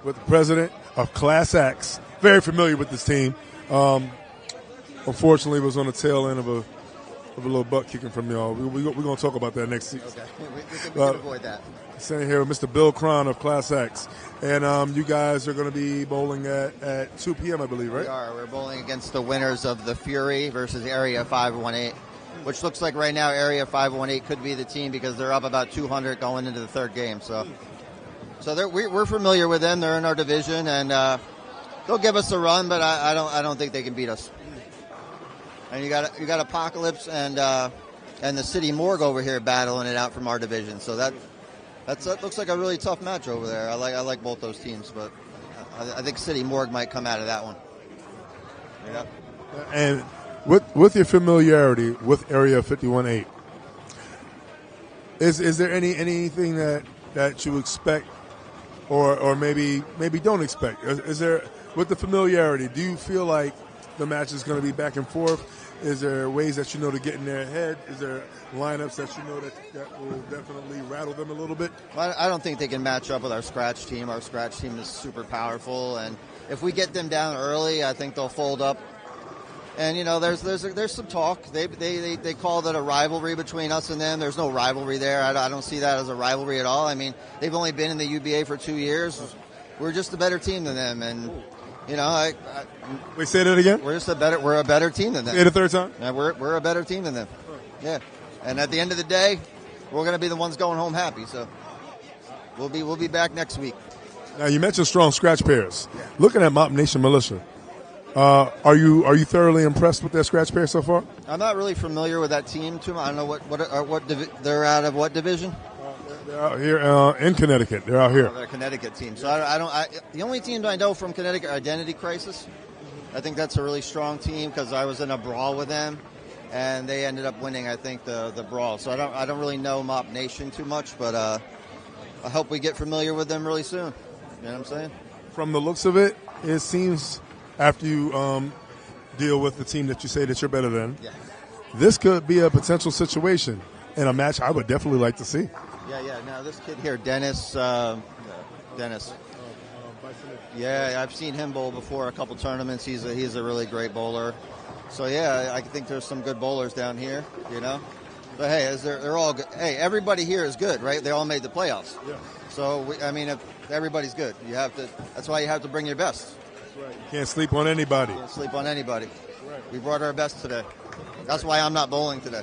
with the president of Class X. Very familiar with this team. Unfortunately, was on the tail end of a little butt kicking from y'all. We're going to talk about that next season. Okay, we can avoid that. Standing here with Mr. Bill Cron of Class X. And you guys are going to be bowling at 2 p.m., I believe, right? We are. We're bowling against the winners of the Fury versus Area 518, which looks like right now Area 518 could be the team because they're up about 200 going into the third game. So we're familiar with them. They're in our division, and they'll give us a run, but I don't think they can beat us. And you got Apocalypse and the City Morgue over here battling it out from our division. So that looks like a really tough match over there. I like both those teams, but I think City Morgue might come out of that one. Yeah. And with your familiarity with Area 518, is there anything that you expect or maybe don't expect? Is there, with the familiarity, do you feel like the match is going to be back and forth? Is there ways that you know to get in their head? Is there lineups that you know that will definitely rattle them a little bit? Well, I don't think they can match up with our scratch team. Our scratch team is super powerful, and if we get them down early, I think they'll fold up. And there's some talk. They called it a rivalry between us and them. There's no rivalry there. I don't see that as a rivalry at all. I mean, they've only been in the UBA for 2 years. We're just a better team than them, and Wait, say that again. We're a better team than them. Say it a third time. Yeah, we're a better team than them. Yeah, and at the end of the day, we're going to be the ones going home happy. So we'll be back next week. Now you mentioned strong scratch pairs. Yeah. Looking at MOP Nation Militia, are you thoroughly impressed with their scratch pair so far? I'm not really familiar with that team too much. I don't know what they're out of what division. They're out here in Connecticut. They're out here. They're a Connecticut team. So the only teams I know from Connecticut are Identity Crisis. I think that's a really strong team because I was in a brawl with them, and they ended up winning, I think, the brawl. So I don't really know MOP Nation too much, but I hope we get familiar with them really soon. You know what I'm saying? From the looks of it, it seems after you deal with the team that you say that you're better than, yeah, this could be a potential situation in a match I would definitely like to see. Yeah. Now this kid here, Dennis. Yeah, I've seen him bowl before a couple tournaments. He's a really great bowler. So yeah, I think there's some good bowlers down here. But hey, they're all good. Hey, everybody here is good, right? They all made the playoffs. Yeah. So if everybody's good, that's why you have to bring your best. That's right. You can't sleep on anybody. You can't sleep on anybody. That's right. We brought our best today. That's why I'm not bowling today.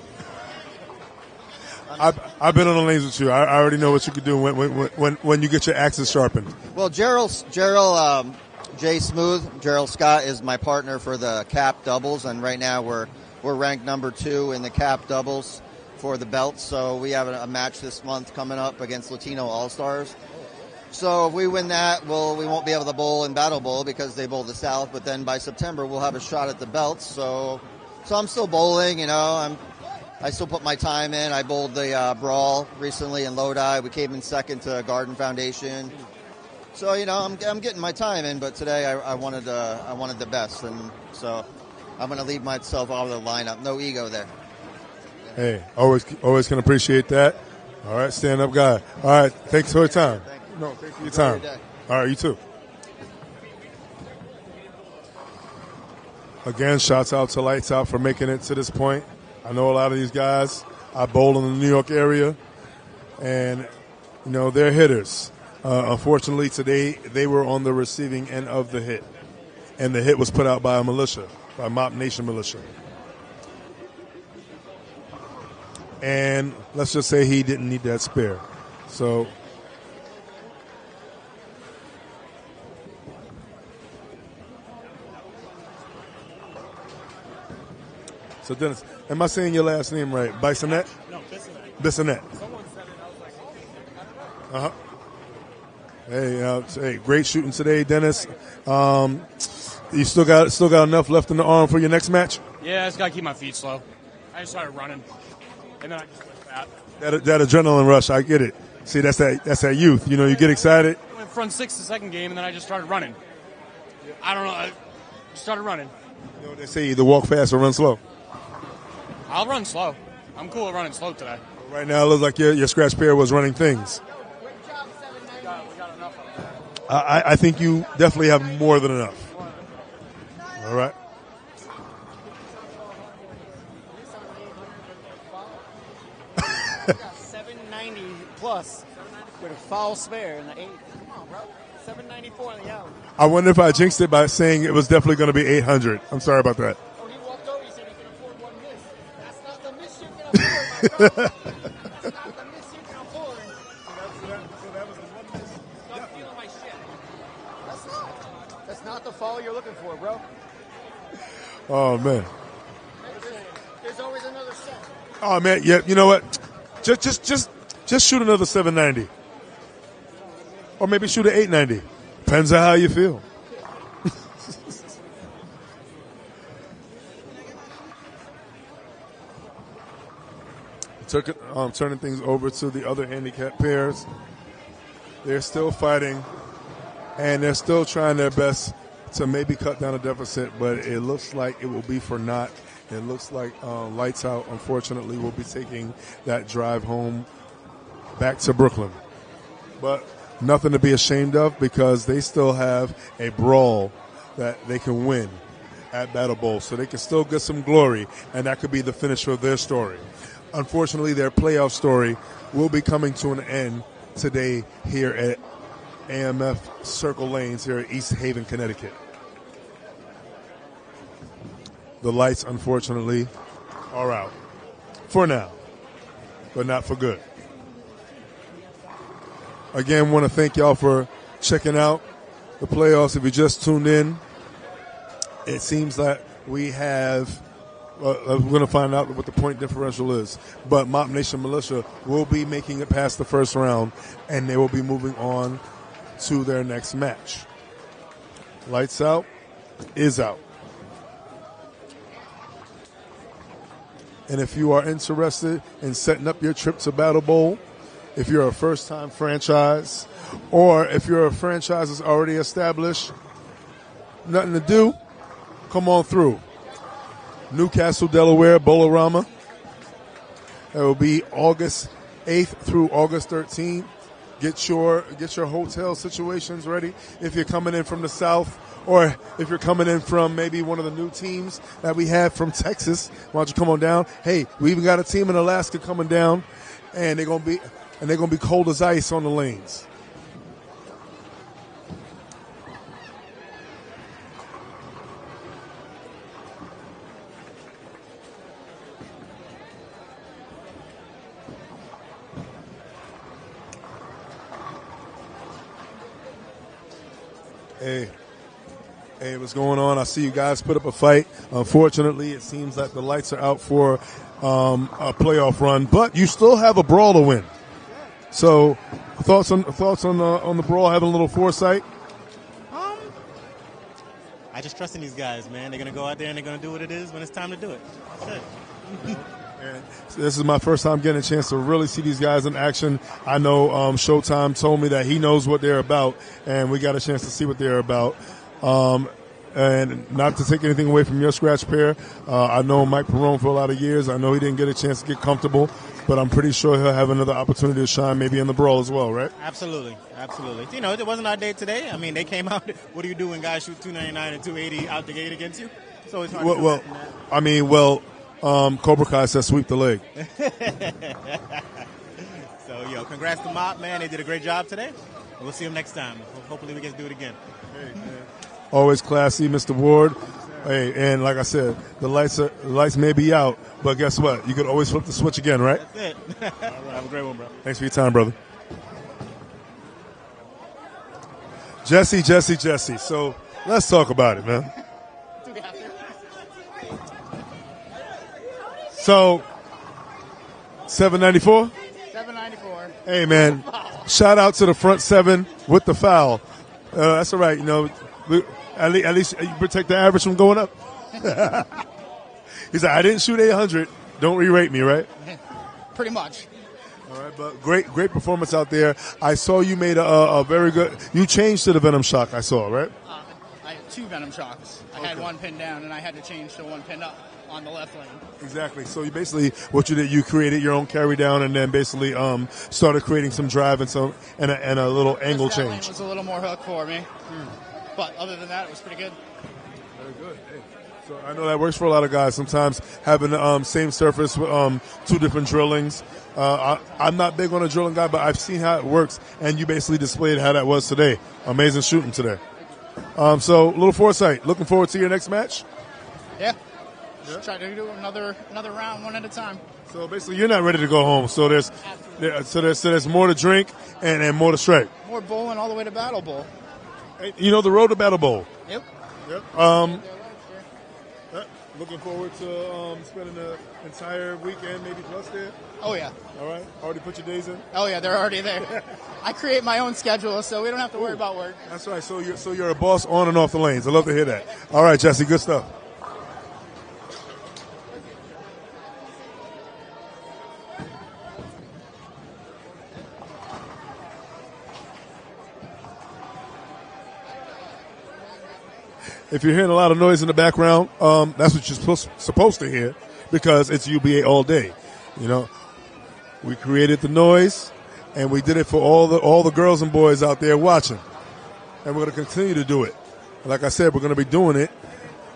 I've been on the lanes with you. I already know what you could do when you get your axes sharpened. Well, Gerald J. Smooth, Gerald Scott is my partner for the cap doubles, and right now we're ranked number 2 in the cap doubles for the belts. So we have a match this month coming up against Latino All-Stars. So if we win that, we won't be able to bowl in Battle Bowl because they bowl the South. But then by September we'll have a shot at the belts. So I'm still bowling. I still put my time in. I bowled the Brawl recently in Lodi. We came in second to Garden Foundation. So I'm getting my time in. But today I wanted the best, and so I'm going to leave myself out of the lineup. No ego there. Hey, always can appreciate that. All right, stand up guy. All right, thanks for your time. Thanks for your time. All right, you too. Again, shouts out to Lightz Out for making it to this point. I know a lot of these guys. I bowl in the New York area, and they're hitters. Unfortunately, today they were on the receiving end of the hit, and the hit was put out by a militia, by MOP Nation Militia. And let's just say he didn't need that spare. So Dennis, am I saying your last name right? Bisonette? No, Bissonette. Bissonette. Someone said it. I was like, okay. Uh-huh. Hey, great shooting today, Dennis. You still got enough left in the arm for your next match? Yeah, I just got to keep my feet slow. I just started running, and then I just went fat. That adrenaline rush, I get it. See, that's that youth. You know, you get excited. I went front six the second game, and then I just started running. I don't know. I started running. You know what they say, either walk fast or run slow. I'll run slow. I'm cool with running slow today. Right now, it looks like your scratch pair was running things. We got enough of that. I think you definitely have more than enough. All right. We got 790 plus with a foul spare in the 8th. Come on, bro. 794 in the out. I wonder if I jinxed it by saying it was definitely going to be 800. I'm sorry about that. Oh, he walked over. He said he can afford one miss. That's not the miss you can afford, my bro. That's not the miss you can afford. So that was the one miss. Stop stealing my shit. That's not the foul you're looking for, bro. Oh, man. There's always another set. Oh, man. Yeah, you know what? Just shoot another 790. Or maybe shoot an 890. Depends on how you feel. Turning things over to the other handicap pairs. They're still fighting, and they're still trying their best to maybe cut down a deficit, but it looks like it will be for naught. It looks like Lightz Out, unfortunately, will be taking that drive home back to Brooklyn. But nothing to be ashamed of because they still have a brawl that they can win at Battle Bowl. So they can still get some glory, and that could be the finish of their story. Unfortunately, their playoff story will be coming to an end today here at AMF Circle Lanes here at East Haven, Connecticut. The Lightz, unfortunately, are out for now, but not for good. Again, want to thank y'all for checking out the playoffs. If you just tuned in, it seems that we have, we're going to find out what the point differential is, but MOP Nation Militia will be making it past the first round, and they will be moving on to their next match. Lightz Out is out. And if you are interested in setting up your trip to Battle Bowl, if you're a first-time franchise, or if you're a franchise that's already established, nothing to do, come on through. Newcastle, Delaware, Bolorama. It will be August 8th through August 13th. Get your hotel situations ready. If you're coming in from the south, or if you're coming in from maybe one of the new teams that we have from Texas, why don't you come on down? Hey, we even got a team in Alaska coming down, and they're gonna be cold as ice on the lanes. Hey, what's going on? I see you guys put up a fight. Unfortunately, it seems that the Lightz are out for a playoff run, but you still have a brawl to win. So, thoughts on the brawl? Having a little foresight. I just trust in these guys, man. They're gonna go out there and they're gonna do what it is when it's time to do it. That's it. This is my first time getting a chance to really see these guys in action. I know Showtime told me that he knows what they're about, and we got a chance to see what they're about. And not to take anything away from your scratch pair, I know Mike Perrone for a lot of years. I know he didn't get a chance to get comfortable, but I'm pretty sure he'll have another opportunity to shine maybe in the brawl as well, right? Absolutely. You know, it wasn't our day today. I mean, they came out. What do you do when guys shoot 299 and 280 out the gate against you? So it's hard to do that. I mean, Cobra Kai says sweep the leg. So, congrats to MOP, man. They did a great job today. We'll see them next time. Hopefully we get to do it again. Always classy, Mr. Ward. Hey, and like I said, the lights may be out, but guess what? You could always flip the switch again, right? That's it. All right. Have a great one, bro. Thanks for your time, brother. Jesse. So let's talk about it, man. So, 794? 794. Hey, man. shout out to the front seven with the foul. That's all right. At least you protect the average from going up. He's like, I didn't shoot 800. Don't re-rate me, right? Pretty much. All right, but great performance out there. I saw you made a very good. You changed to the Venom Shock. I saw, right? I had 2 Venom Shocks. I had one pinned down, and I had to change to one pinned up on the left lane. Exactly. So you basically what you did, you created your own carry down, and then basically started creating some drive and a little angle That change. lane was a little more hook for me, but other than that, it was pretty good. Very good. Hey. So I know that works for a lot of guys. Sometimes having the same surface with 2 different drillings. I'm not big on a drilling guy, but I've seen how it works, and you basically displayed how that was today. Amazing shooting today. So a little foresight. Looking forward to your next match. Yeah. Just try to do another round, one at a time. So basically, you're not ready to go home. So there's more to drink and more to strike. More bowling all the way to Battle Bowl. You know the road to Battle Bowl. Yep. Looking forward to spending the entire weekend, maybe plus there. Oh yeah. All right. Already put your days in. Oh yeah, they're already there. I create my own schedule, so we don't have to worry about work. That's right. So you're a boss on and off the lanes. I love to hear that. All right, Jesse. Good stuff. If you're hearing a lot of noise in the background, that's what you're supposed to hear because it's UBA all day. We created the noise, and we did it for all the girls and boys out there watching, and we're going to continue to do it. Like I said, we're going to be doing it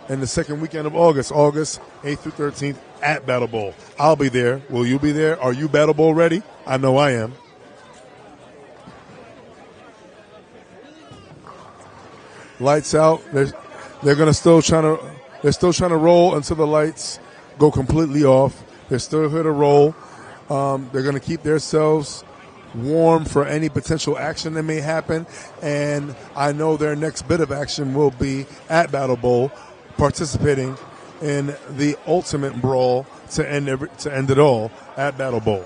in the second weekend of August 8th through 13th at Battle Bowl. I'll be there. Will you be there? Are you Battle Bowl ready? I know I am. Lights out. They're still trying to roll until the lights go completely off. They're still here to roll. They're going to keep themselves warm for any potential action that may happen. And I know their next bit of action will be at Battle Bowl, participating in the ultimate brawl to end it all at Battle Bowl.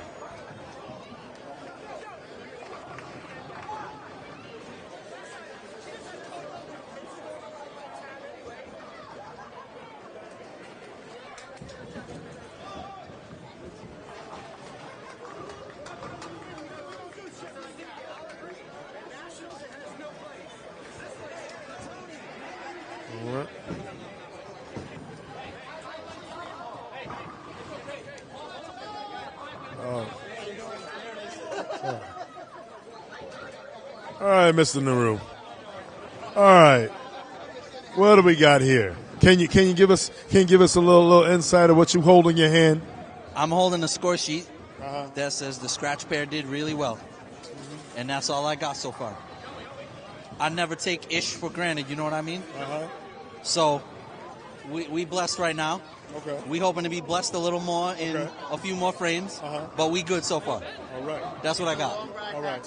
All right, Mr. Naru. All right, what do we got here? Can you give us a little insight of what you hold in your hand? I'm holding a score sheet that says the scratch pair did really well, and that's all I got so far. I never take ish for granted. You know what I mean? So we blessed right now. Okay. We hoping to be blessed a little more in a few more frames, but we good so far. All right. That's what I got. All right.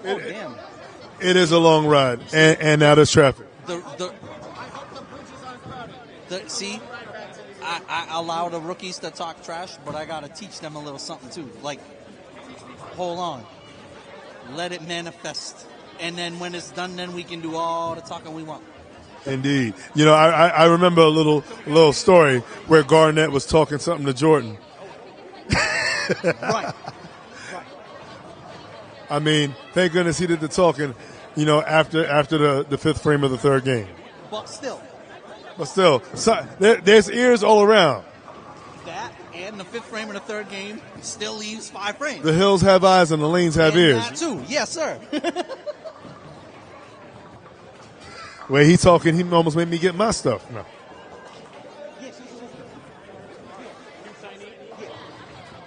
Oh, damn. It is a long ride, and now there's traffic. See, I allow the rookies to talk trash, but I got to teach them a little something too. Like, hold on. Let it manifest. And then when it's done, then we can do all the talking we want. Indeed. I remember a little story where Garnett was talking something to Jordan. Right. I mean, thank goodness he did the talking, after the fifth frame of the third game. But still, so, there's ears all around. That and the fifth frame of the third game still leaves 5 frames. The hills have eyes and the lanes have and ears. That too. Yes, sir. Where he talking, he almost made me get my stuff. No.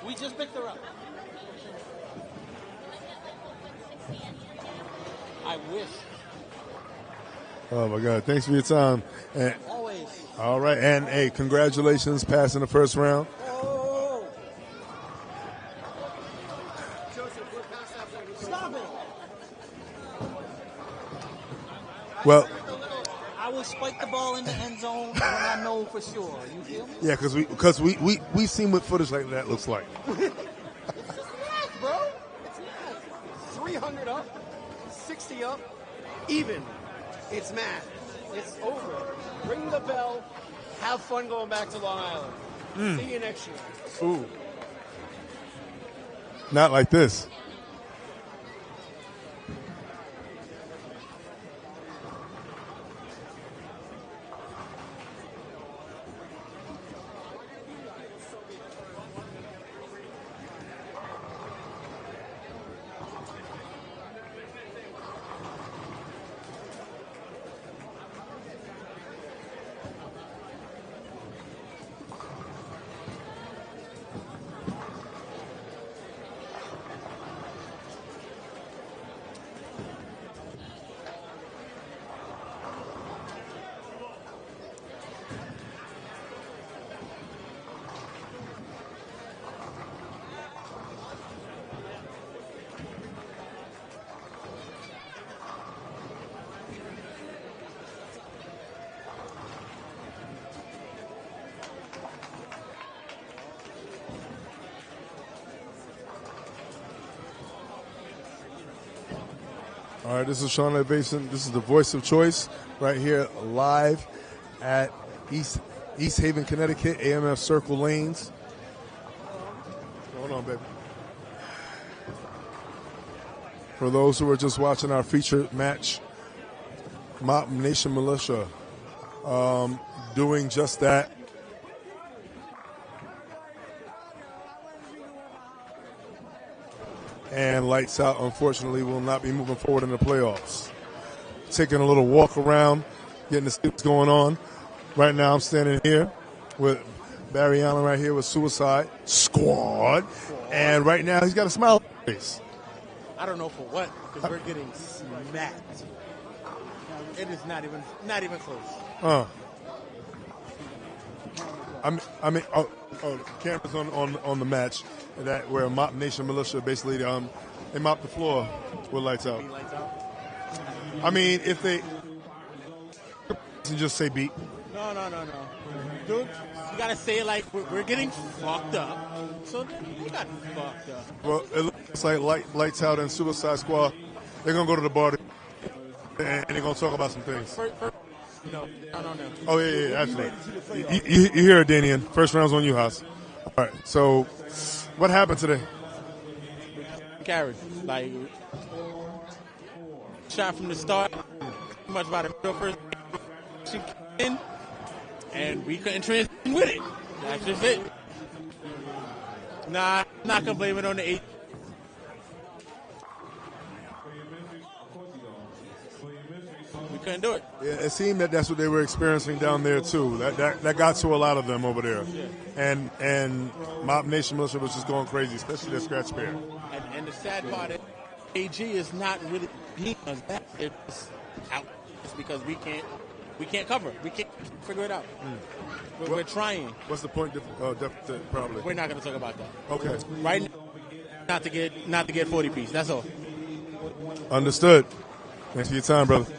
We just picked her up. I wish. Oh my God! Thanks for your time. And, always. All right, and hey, congratulations passing the first round. Oh. Stop it. Well, I will spike the ball in the end zone when I know for sure. You feel me? yeah, because we seen what footage like that looks like. Bro, it's not. 3 300 up, 60 up, even. It's math. It's over. Ring the bell. Have fun going back to Long Island. See you next year. Ooh. Not like this. All right, this is Sean Basin. This is the voice of choice right here live at East Haven, Connecticut, AMF Circle Lanes. Hold on, baby. For those who are just watching our featured match, MOP Nation Militia doing just that. And Lights Out, unfortunately, will not be moving forward in the playoffs. Taking a little walk around, getting to see what's going on. Right now, I'm standing here with Barry Allen right here with Suicide Squad. And right now, he's got a smile on his face. I don't know for what, because we're getting smacked. It is not even close. I mean, the cameras on the match that where MOP Nation Militia basically they mop the floor with Lights Out. I mean, if they just say beat. No. Dude, you gotta say it like we're getting fucked up. So they got fucked up. Well, it looks like Lights Out and Suicide Squad, they're gonna go to the bar and they're gonna talk about some things. No. Oh yeah, actually. You hear it, Danian. First round's on you, Haas. All right, so what happened today? Carried. Like, shot from the start, much by the middle first, in, and we couldn't transition with it. That's just it. Nah, I'm not going to blame it on the 8. We couldn't do it. Yeah, it seemed that that's what they were experiencing down there too. That got to a lot of them over there, yeah. And MOP Nation Militia was just going crazy, especially their scratch pair. And the sad part is, AG is not really being us that. It's out. It's because we can't cover. We can't figure it out. We're trying. What's the point? Deficit, probably. We're not going to talk about that. Okay. Right now, not to get 40 piece. That's all. Understood. Thanks for your time, brother.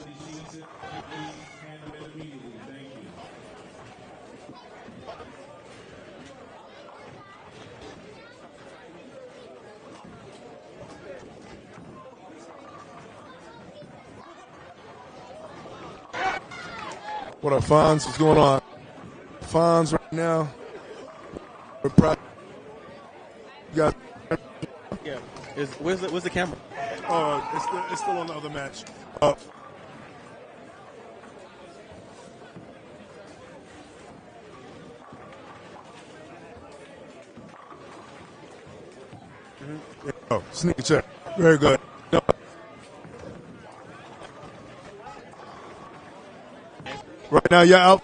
What up, Fonz? What's going on? Fonz right now. We're proud. Yeah. Where's the camera? It's still on the other match. Oh, sneak check. Very good. No. Right now, you're out.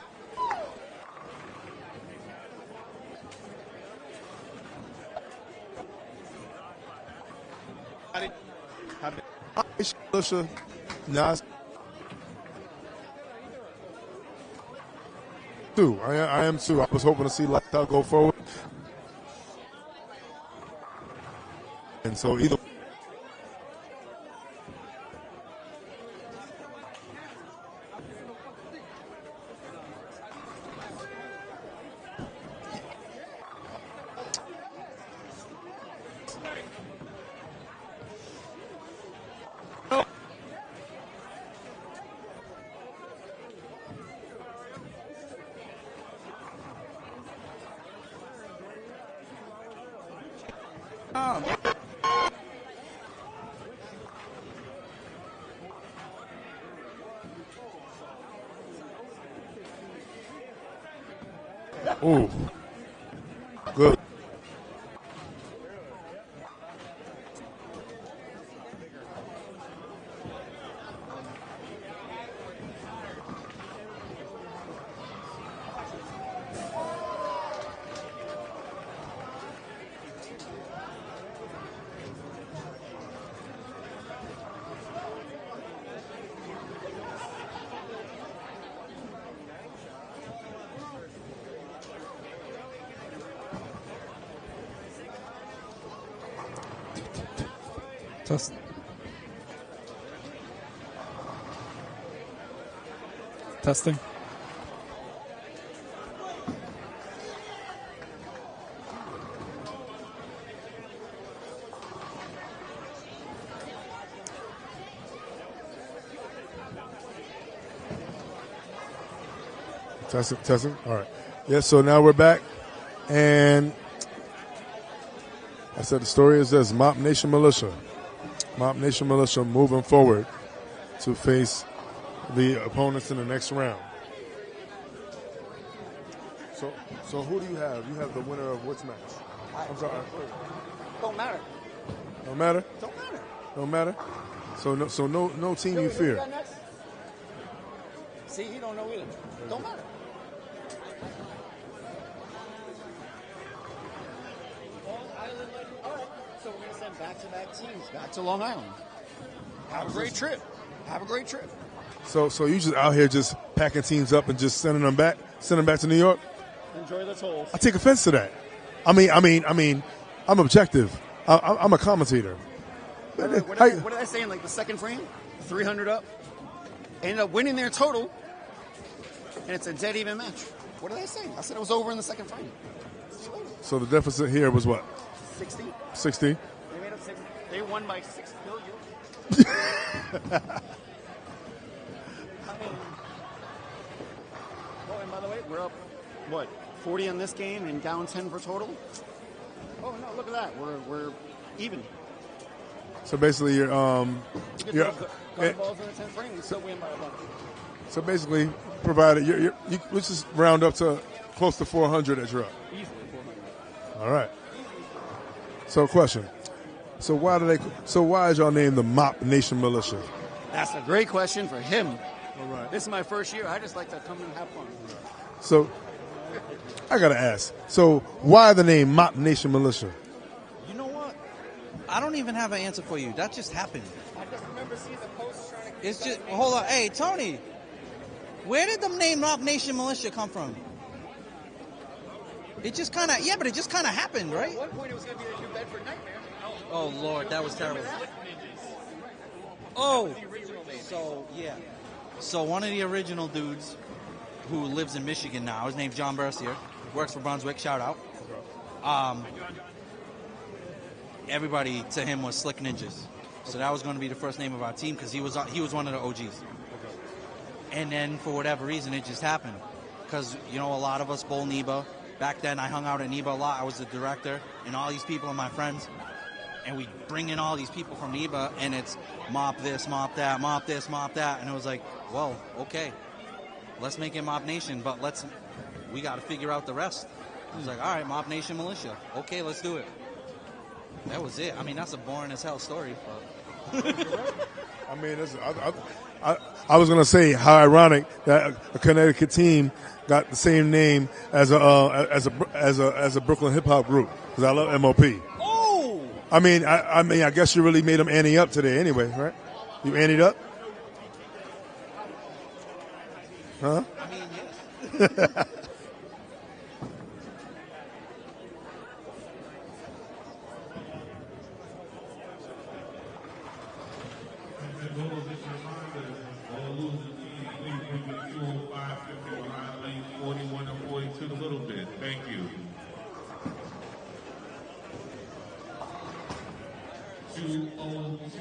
Militia, Nas. Too. I am too. I was hoping to see Lights Out go forward. And so either Ooh. Good. Test. Testing. Testing. All right. Yeah, so now we're back. And I said the story is this. MOP Nation Militia. MOP Nation Militia moving forward to face the opponents in the next round. So who do you have? You have the winner of which match? I'm sorry. Don't matter. Don't matter? Don't matter. Don't matter? So no team you fear. See, he don't know either. Don't matter. All right, so we're going to send back-to-back teams back to Long Island. Have a great trip. Have a great trip. So you just out here just packing teams up and just sending them back to New York? Enjoy the tolls. I take offense to that. I mean, I'm objective. I'm a commentator. What did I say in like the second frame? 300 up. Ended up winning their total, and it's a dead even match. What did I say? I said it was over in the second frame. So the deficit here was what? 60. 60. They made up 60. They won by 6 billion. Oh, and by the way, we're up, 40 on this game and down 10 for total? Oh, no, look at that. We're even. So basically, you're Guard balls in the 10th frame, we still win by a bunch. So basically, provided you let's just round up to close to 400 that you're up. Easily 400. All right. So question. So why is y'all named the MOP Nation Militia? That's a great question for him. All right. This is my first year. I just like to come and have fun. So I gotta ask. So why the name MOP Nation Militia? You know what? I don't even have an answer for you. That just happened. I just remember seeing the post trying to... It's just, hold on. Hey, Tony, where did the name MOP Nation Militia come from? It just kind of, but it just kind of happened, right? At one point, it was going to be the New Bedford Nightmare. Oh, Lord, that was terrible. Oh, so, yeah. So one of the original dudes who lives in Michigan now, his name's John Bercier, works for Brunswick, shout out. Everybody to him was Slick Ninjas. So that was going to be the first name of our team because he was one of the OGs. And then for whatever reason, it just happened. Because, a lot of us bowl NEBA. Back then, I hung out at NEBA a lot. I was the director, and all these people are my friends. And we bring in all these people from NEBA, and it's MOP this, MOP that, MOP this, MOP that. And it was like, well, okay, let's make it MOP Nation, but we got to figure out the rest. I was like, all right, MOP Nation Militia. Okay, let's do it. That was it. I mean, that's a boring as hell story, but... I mean, I was gonna say how ironic that a Connecticut team got the same name as a Brooklyn hip hop group because I love MOP. Oh! I mean, I guess you really made them ante up today, anyway, right? You anteed up? Huh? I mean, yes. A little bit. Thank you. 202.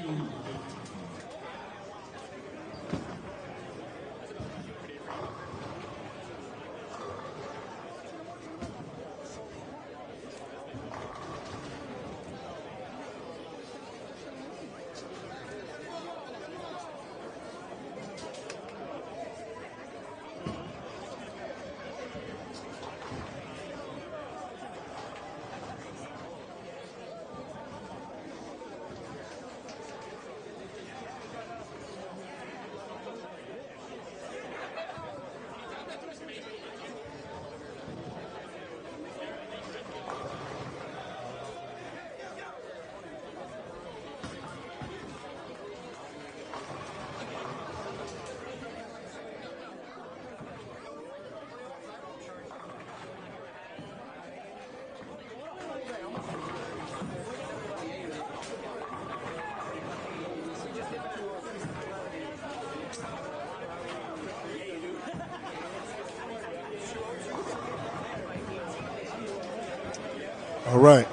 All right.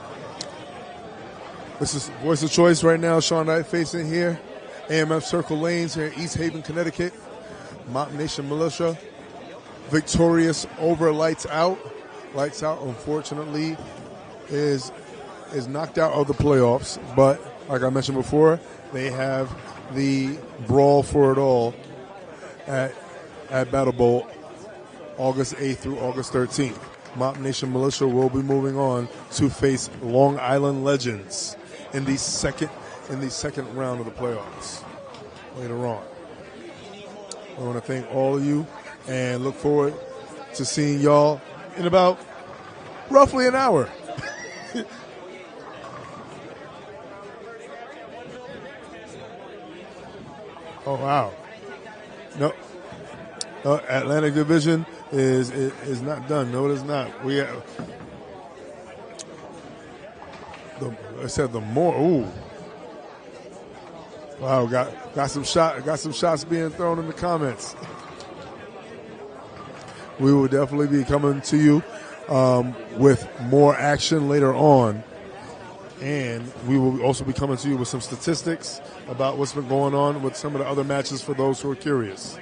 This is Voice of Choice right now. Sean Knight facing here. AMF Circle Lanes here in East Haven, Connecticut. MOP Nation Militia victorious over Lightz Out. Lightz Out, unfortunately, is knocked out of the playoffs. But like I mentioned before, they have the brawl for it all at Battle Bowl, August 8th through August 13th. MOP Nation Militia will be moving on to face Long Island Legends in the second round of the playoffs later on. I want to thank all of you and look forward to seeing y'all in about roughly an hour. Oh wow! No, Atlantic Division is not done. No, it is not. We have the more. Ooh. Wow, got some shots being thrown in the comments. We will definitely be coming to you with more action later on, and we will also be coming to you with some statistics about what's been going on with some of the other matches for those who are curious.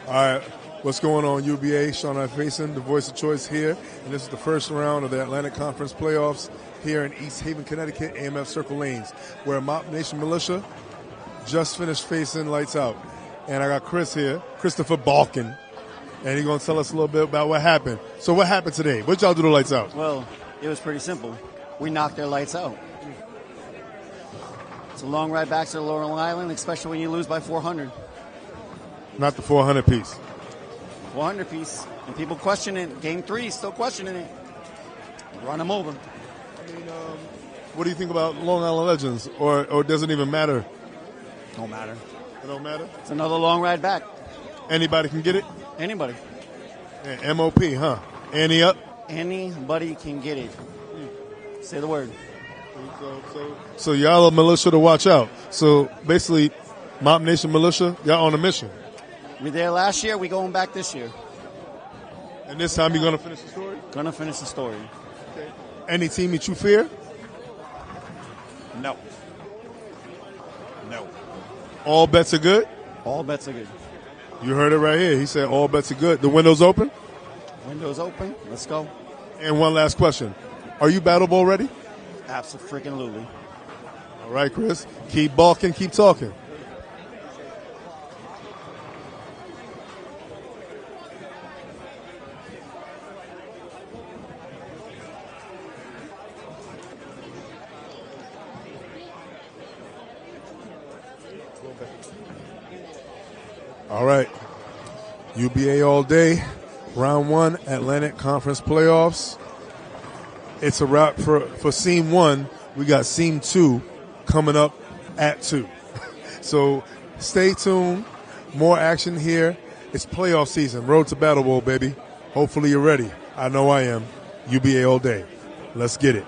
All right, what's going on, UBA? Sean I facing the Voice of Choice here, and this is the first round of the Atlantic Conference Playoffs here in East Haven, Connecticut, AMF Circle Lanes, where MOP Nation Militia just finished facing Lightz Out. And I got Chris here, Christopher Balkin, and he's going to tell us a little bit about what happened. So what happened today? What y'all do to Lightz Out? Well, it was pretty simple. We knocked their lights out. It's a long ride back to Long Island, especially when you lose by 400. Not the 400 piece. 400 piece. And people question it. Game 3, still questioning it. Run them over. What do you think about Long Island Legends? Or does it even matter? Don't matter. It don't matter? It's another long ride back. Anybody can get it? Anybody. Yeah, MOP, huh? Annie up? Anybody can get it. Say the word. So y'all are militia to watch out. So basically, MOP Nation Militia, y'all on a mission. We there last year, we going back this year. And this time you're going to finish the story? Gonna finish the story. Okay. Any team that you fear? No. No. All bets are good? All bets are good. You heard it right here. He said all bets are good. The window's open? Windows open. Let's go. And one last question. Are you Battle Bowl ready? Absolutely. All right, Chris. Keep balking, keep talking. All right. UBA all day. Round 1, Atlantic Conference Playoffs. It's a wrap for Scene 1. We got Scene 2 coming up at 2. So stay tuned. More action here. It's playoff season. Road to Battle Bowl, baby. Hopefully you're ready. I know I am. UBA all day. Let's get it.